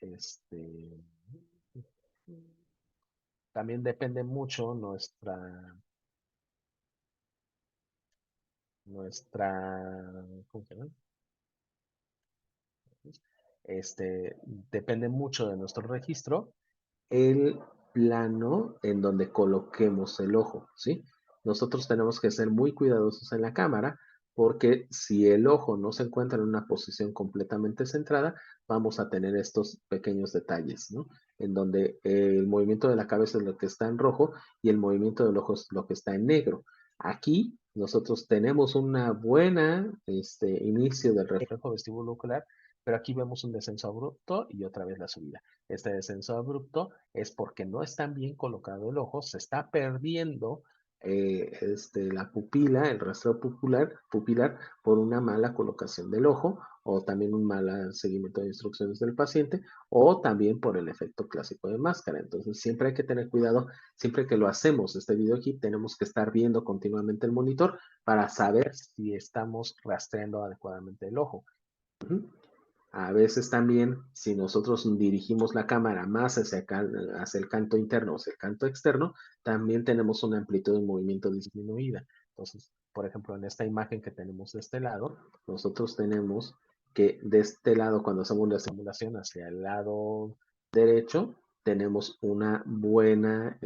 también depende mucho ¿cómo se llama? Depende mucho de nuestro registro el plano en donde coloquemos el ojo, ¿sí? Nosotros tenemos que ser muy cuidadosos en la cámara porque si el ojo no se encuentra en una posición completamente centrada, vamos a tener estos pequeños detalles, ¿no? En donde el movimiento de la cabeza es lo que está en rojo y el movimiento del ojo es lo que está en negro. Aquí nosotros tenemos una buena inicio del reflejo vestíbulo ocular, pero aquí vemos un descenso abrupto y otra vez la subida. Este descenso abrupto es porque no está bien colocado el ojo, se está perdiendo la pupila, el rastreo pupilar por una mala colocación del ojo o también un mal seguimiento de instrucciones del paciente o también por el efecto clásico de máscara. Entonces siempre hay que tener cuidado, siempre que lo hacemos este video kit tenemos que estar viendo continuamente el monitor para saber si estamos rastreando adecuadamente el ojo. A veces también, si nosotros dirigimos la cámara más hacia el canto interno o hacia el canto externo, también tenemos una amplitud de movimiento disminuida. Entonces, por ejemplo, en esta imagen que tenemos de este lado, nosotros tenemos que de este lado, cuando hacemos la simulación hacia el lado derecho, tenemos una buena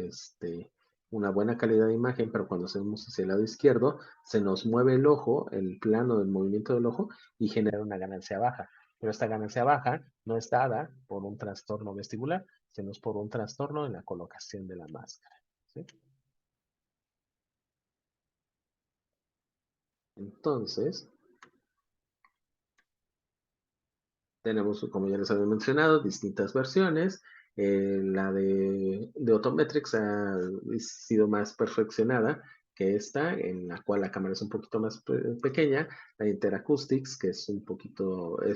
calidad de imagen, pero cuando hacemos hacia el lado izquierdo, se nos mueve el ojo, el plano del movimiento del ojo, y genera una ganancia baja. Pero esta ganancia baja no es dada por un trastorno vestibular, sino es por un trastorno en la colocación de la máscara, ¿sí? Entonces, tenemos, como ya les había mencionado, distintas versiones. La de Otometrics ha sido más perfeccionada que esta, en la cual la cámara es un poquito más pequeña. La Interacoustics, que es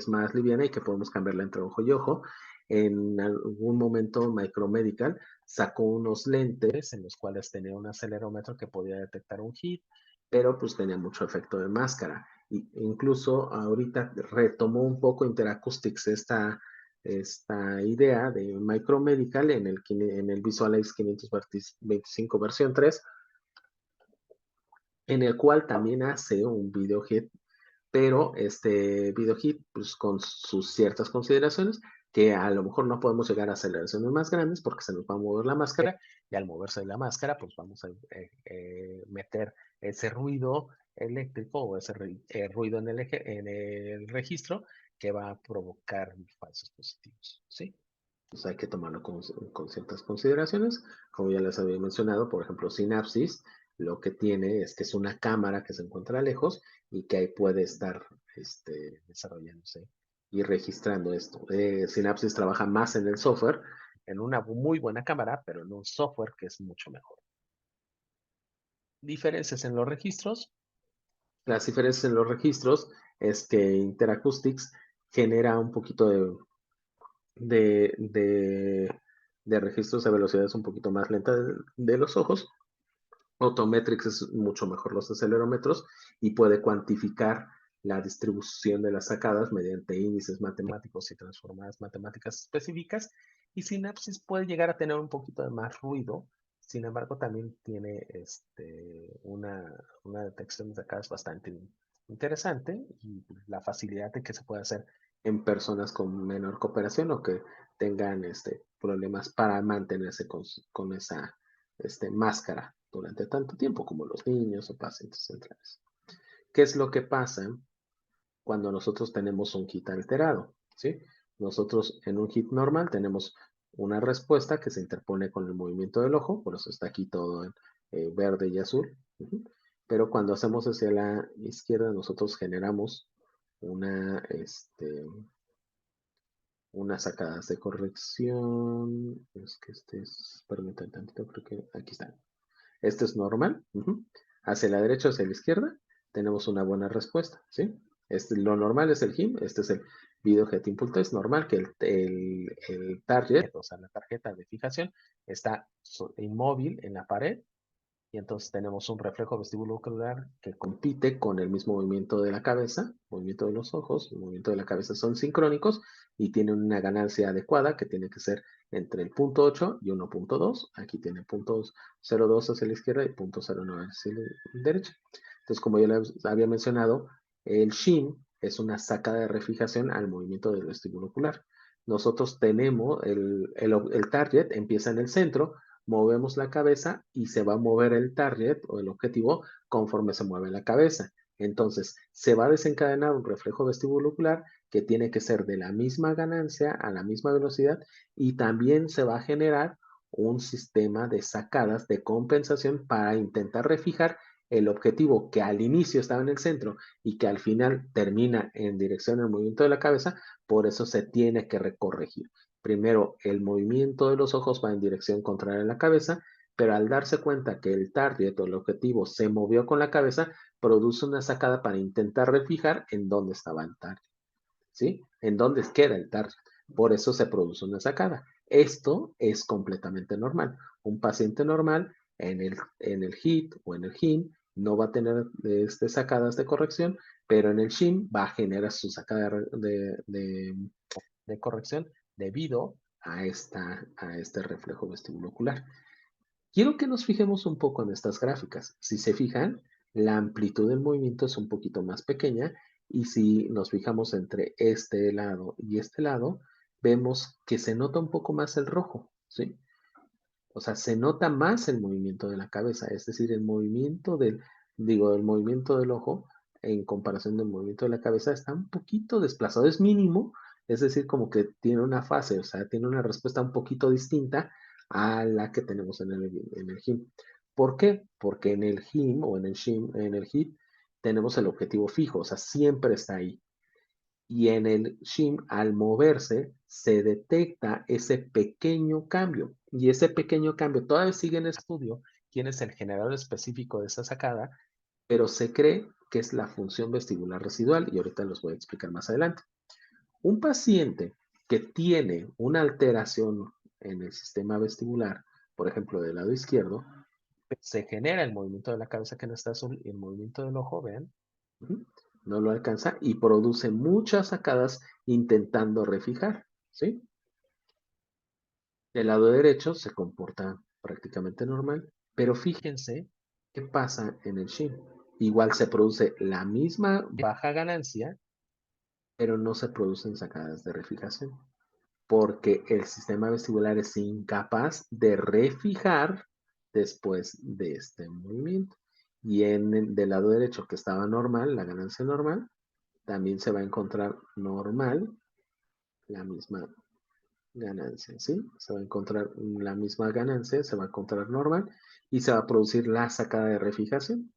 más liviana y que podemos cambiarla entre ojo y ojo. En algún momento Micromedical sacó unos lentes en los cuales tenía un acelerómetro que podía detectar un hit, pero pues tenía mucho efecto de máscara. Incluso ahorita retomó un poco Interacoustics esta idea de Micromedical en el Visualize 525 versión 3, en el cual también hace un video hit, pero este video hit pues con sus ciertas consideraciones que a lo mejor no podemos llegar a aceleraciones más grandes porque se nos va a mover la máscara y al moverse la máscara pues vamos a meter ese ruido eléctrico o ese ruido en el registro que va a provocar falsos positivos, ¿sí? Entonces hay que tomarlo con ciertas consideraciones. Como ya les había mencionado, por ejemplo, Synapsis lo que tiene es que es una cámara que se encuentra lejos y que ahí puede estar desarrollándose y registrando esto. Synapsis trabaja más en el software, en una muy buena cámara, pero en un software que es mucho mejor. Diferencias en los registros. Las diferencias en los registros es que Interacoustics genera un poquito de registros de velocidades un poquito más lenta de los ojos. Otometrics es mucho mejor los acelerómetros y puede cuantificar la distribución de las sacadas mediante índices matemáticos y transformadas matemáticas específicas. Y Synapsis puede llegar a tener un poquito de más ruido, sin embargo también tiene una detección de sacadas bastante interesante y la facilidad de que se puede hacer en personas con menor cooperación o que tengan problemas para mantenerse con esa máscara durante tanto tiempo como los niños o pacientes centrales. ¿Qué es lo que pasa cuando nosotros tenemos un hit alterado? ¿Sí? Nosotros en un hit normal tenemos una respuesta que se interpone con el movimiento del ojo, por eso está aquí todo en verde y azul. Pero cuando hacemos hacia la izquierda, nosotros generamos unas sacadas de corrección. Es que permítanme tantito, creo que aquí está. Este es normal. Hacia la derecha o hacia la izquierda tenemos una buena respuesta, ¿sí? Lo normal es el HIM, este es el Video Head Input Test. Normal que el target, o sea, la tarjeta de fijación, está inmóvil en la pared y entonces tenemos un reflejo vestibulocular que compite con el mismo movimiento de la cabeza, movimiento de los ojos, el movimiento de la cabeza son sincrónicos y tienen una ganancia adecuada que tiene que ser entre el punto 8 y 1.2. Aquí tiene punto 0.2 hacia la izquierda y punto 0.9 hacia la derecha. Entonces, como ya les había mencionado, el shim es una sacada de refijación al movimiento del vestíbulo ocular. Nosotros tenemos el target, empieza en el centro, movemos la cabeza y se va a mover el target o el objetivo conforme se mueve la cabeza. Entonces, se va a desencadenar un reflejo vestibulocular que tiene que ser de la misma ganancia a la misma velocidad y también se va a generar un sistema de sacadas de compensación para intentar refijar el objetivo que al inicio estaba en el centro y que al final termina en dirección al movimiento de la cabeza, por eso se tiene que recorregir. Primero, el movimiento de los ojos va en dirección contraria a la cabeza, pero al darse cuenta que el target o el objetivo se movió con la cabeza, produce una sacada para intentar refijar en dónde estaba el target, ¿sí? En dónde queda el target. Por eso se produce una sacada. Esto es completamente normal. Un paciente normal en el HIT o en el HIM no va a tener sacadas de corrección, pero en el SHIM va a generar su sacada de corrección debido a este reflejo vestibulocular. Quiero que nos fijemos un poco en estas gráficas. Si se fijan, la amplitud del movimiento es un poquito más pequeña y si nos fijamos entre este lado y este lado, vemos que se nota un poco más el rojo, ¿sí? O sea, se nota más el movimiento de la cabeza, es decir, el movimiento el movimiento del ojo en comparación del movimiento de la cabeza está un poquito desplazado, es mínimo, es decir, como que tiene una fase, o sea, tiene una respuesta un poquito distinta a la que tenemos en el HIM. ¿Por qué? Porque en el HIM o en el SHIM, en el HIT, tenemos el objetivo fijo, o sea, siempre está ahí. Y en el shim, al moverse, se detecta ese pequeño cambio. Y ese pequeño cambio todavía sigue en estudio quién es el generador específico de esa sacada, pero se cree que es la función vestibular residual y ahorita los voy a explicar más adelante. Un paciente que tiene una alteración en el sistema vestibular, por ejemplo, del lado izquierdo, se genera el movimiento de la cabeza que no está azul y el movimiento del ojo, vean, no lo alcanza y produce muchas sacadas intentando refijar, ¿sí? El lado derecho se comporta prácticamente normal, pero fíjense qué pasa en el shim. Igual se produce la misma baja ganancia, pero no se producen sacadas de refijación, porque el sistema vestibular es incapaz de refijar después de este movimiento. Y en el del lado derecho que estaba normal, la ganancia normal, también se va a encontrar normal la misma ganancia, ¿sí? Se va a encontrar la misma ganancia, se va a encontrar normal y se va a producir la sacada de refijación.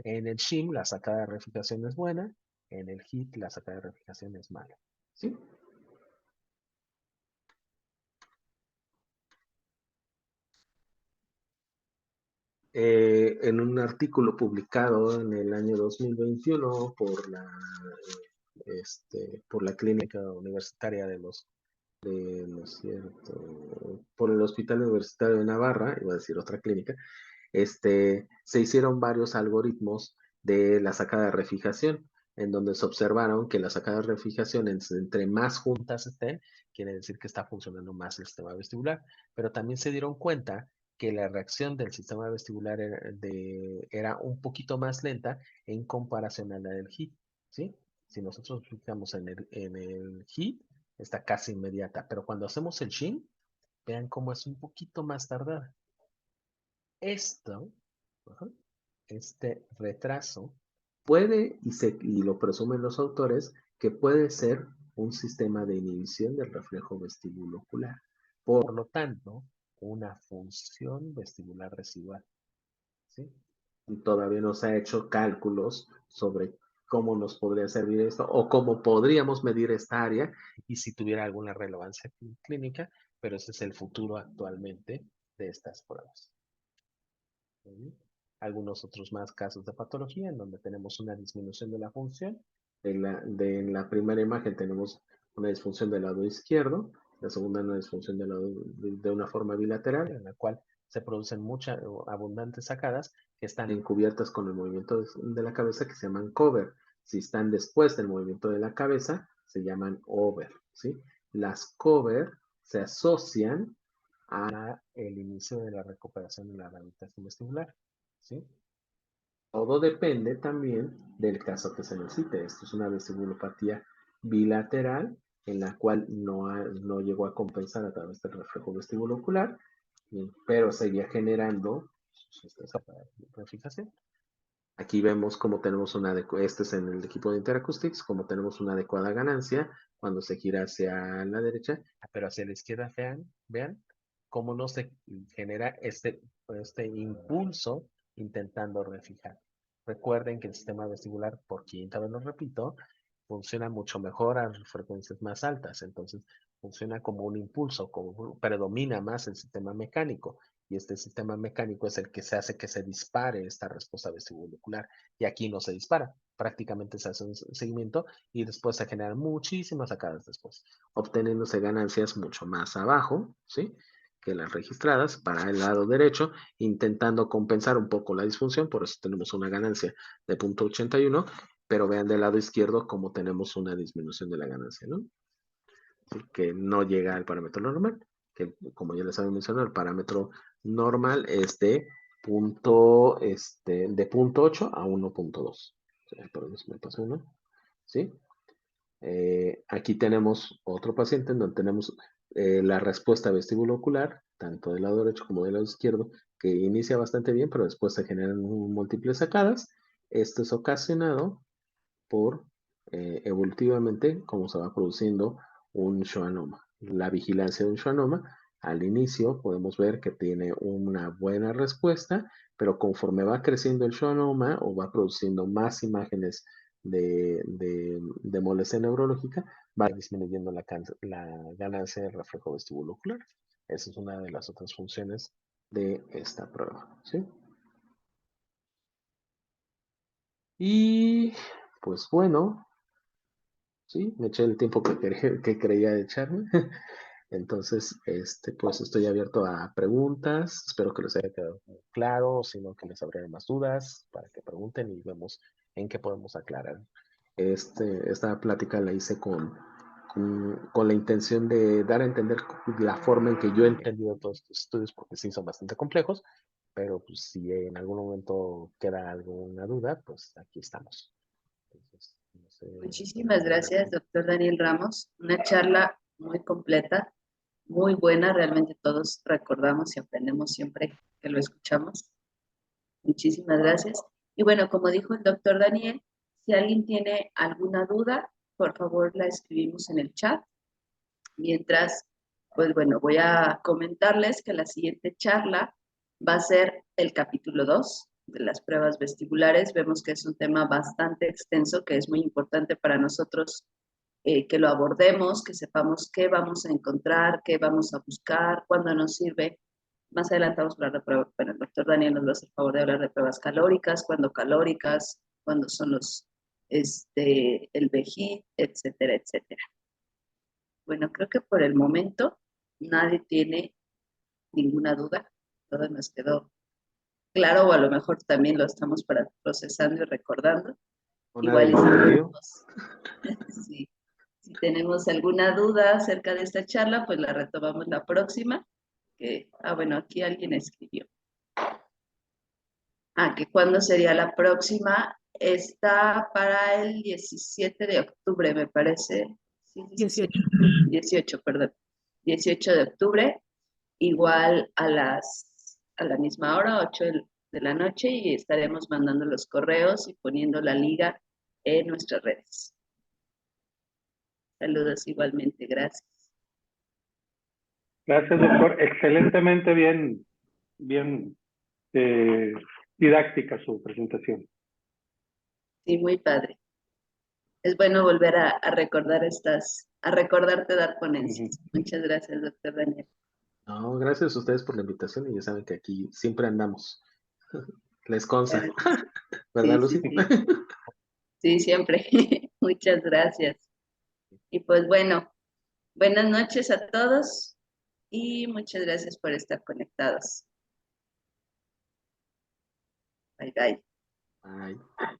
En el shim la sacada de refijación es buena, en el HIT la sacada de refijación es mala, ¿sí? En un artículo publicado en el año 2021 por la Clínica Universitaria por el Hospital Universitario de Navarra, iba a decir otra clínica, se hicieron varios algoritmos de la sacada de refijación, en donde se observaron que las sacadas de refijación entre más juntas estén, quiere decir que está funcionando más el sistema vestibular, pero también se dieron cuenta que la reacción del sistema vestibular era un poquito más lenta en comparación a la del HIT, ¿sí? Si nosotros nos fijamos en el HIT, está casi inmediata, pero cuando hacemos el SHIM, vean cómo es un poquito más tardada. Esto, este retraso, puede, y lo presumen los autores, que puede ser un sistema de inhibición del reflejo vestibulocular. Por lo tanto, una función vestibular residual. ¿Sí? Y todavía no se ha hecho cálculos sobre cómo nos podría servir esto o cómo podríamos medir esta área y si tuviera alguna relevancia clínica, pero ese es el futuro actualmente de estas pruebas. Algunos otros más casos de patología en donde tenemos una disminución de la función. En la primera imagen tenemos una disfunción del lado izquierdo, la segunda una disfunción de una forma bilateral, en la cual se producen muchas abundantes sacadas que están encubiertas con el movimiento de la cabeza, que se llaman cover. Si están después del movimiento de la cabeza, se llaman over, ¿sí? Las cover se asocian a el inicio de la recuperación de la rehabilitación vestibular, ¿sí? Todo depende también del caso que se necesite. Esto es una vestibulopatía bilateral en la cual no llegó a compensar a través del reflejo vestibulocular, pero seguía generando esa refijación. Aquí vemos cómo tenemos este es en el equipo de Interacoustics, cómo tenemos una adecuada ganancia cuando se gira hacia la derecha. Pero hacia la izquierda, vean cómo no se genera este impulso intentando refijar. Recuerden que el sistema vestibular, por quinta vez lo repito, funciona mucho mejor a frecuencias más altas. Entonces, funciona como un impulso, predomina más el sistema mecánico. Y este sistema mecánico es el que se hace que se dispare esta respuesta vestibulocular. Y aquí no se dispara. Prácticamente se hace un seguimiento y después se generan muchísimas sacadas después, obteniéndose ganancias mucho más abajo, ¿sí?, que las registradas para el lado derecho, intentando compensar un poco la disfunción. Por eso tenemos una ganancia de 0.81, pero vean del lado izquierdo cómo tenemos una disminución de la ganancia, ¿no? Que no llega al parámetro normal, que como ya les había mencionado, el parámetro normal es de 0.8 a 1.2. Perdón, me pasó uno, ¿sí? Aquí tenemos otro paciente en donde tenemos la respuesta vestibulocular, tanto del lado derecho como del lado izquierdo, que inicia bastante bien, pero después se generan múltiples sacadas. Esto es ocasionado por evolutivamente cómo se va produciendo un schwannoma. La vigilancia de un schwannoma, al inicio podemos ver que tiene una buena respuesta, pero conforme va creciendo el schwannoma o va produciendo más imágenes de molestia neurológica, va disminuyendo la ganancia del reflejo vestibulocular. Esa es una de las otras funciones de esta prueba, ¿sí? Y pues bueno, sí, me eché el tiempo que creía echarme. Entonces, pues estoy abierto a preguntas. Espero que les haya quedado claro, sino que les abrieran más dudas para que pregunten y vemos en qué podemos aclarar. Esta plática la hice con la intención de dar a entender la forma en que yo he entendido todos estos estudios, porque sí son bastante complejos, pero pues si en algún momento queda alguna duda, pues aquí estamos. Entonces, no sé, Muchísimas gracias, doctor Daniel Ramos. Una charla muy completa, muy buena. Realmente todos recordamos y aprendemos siempre que lo escuchamos. Muchísimas gracias. Y bueno, como dijo el doctor Daniel, si alguien tiene alguna duda, por favor la escribimos en el chat. Mientras, pues bueno, voy a comentarles que la siguiente charla va a ser el capítulo 2 de las pruebas vestibulares. Vemos que es un tema bastante extenso, que es muy importante para nosotros que lo abordemos, que sepamos qué vamos a encontrar, qué vamos a buscar, cuándo nos sirve. Más adelante vamos a hablar de pruebas. Bueno, el doctor Daniel nos va a hacer el favor de hablar de pruebas calóricas, cuándo son el VEGID, etcétera, etcétera. Bueno, creo que por el momento nadie tiene ninguna duda. Todo nos quedó claro, o a lo mejor también lo estamos procesando y recordando. Igual si tenemos alguna duda acerca de esta charla, pues la retomamos la próxima. Bueno, aquí alguien escribió. Que ¿cuándo sería la próxima? Está para el 17 de octubre, me parece. Sí, 18, perdón. 18 de octubre, igual a la misma hora, 8 de la noche, y estaremos mandando los correos y poniendo la liga en nuestras redes. Saludos igualmente, gracias. Gracias, doctor. Excelentemente bien didáctica su presentación. Sí, muy padre. Es bueno volver a recordar a recordarte dar ponencias. Muchas gracias, doctor Daniel. No, gracias a ustedes por la invitación y ya saben que aquí siempre andamos. Les consta. ¿Verdad, Lucy? Sí, siempre. Muchas gracias. Y pues bueno, buenas noches a todos y muchas gracias por estar conectados. Bye, bye. Bye.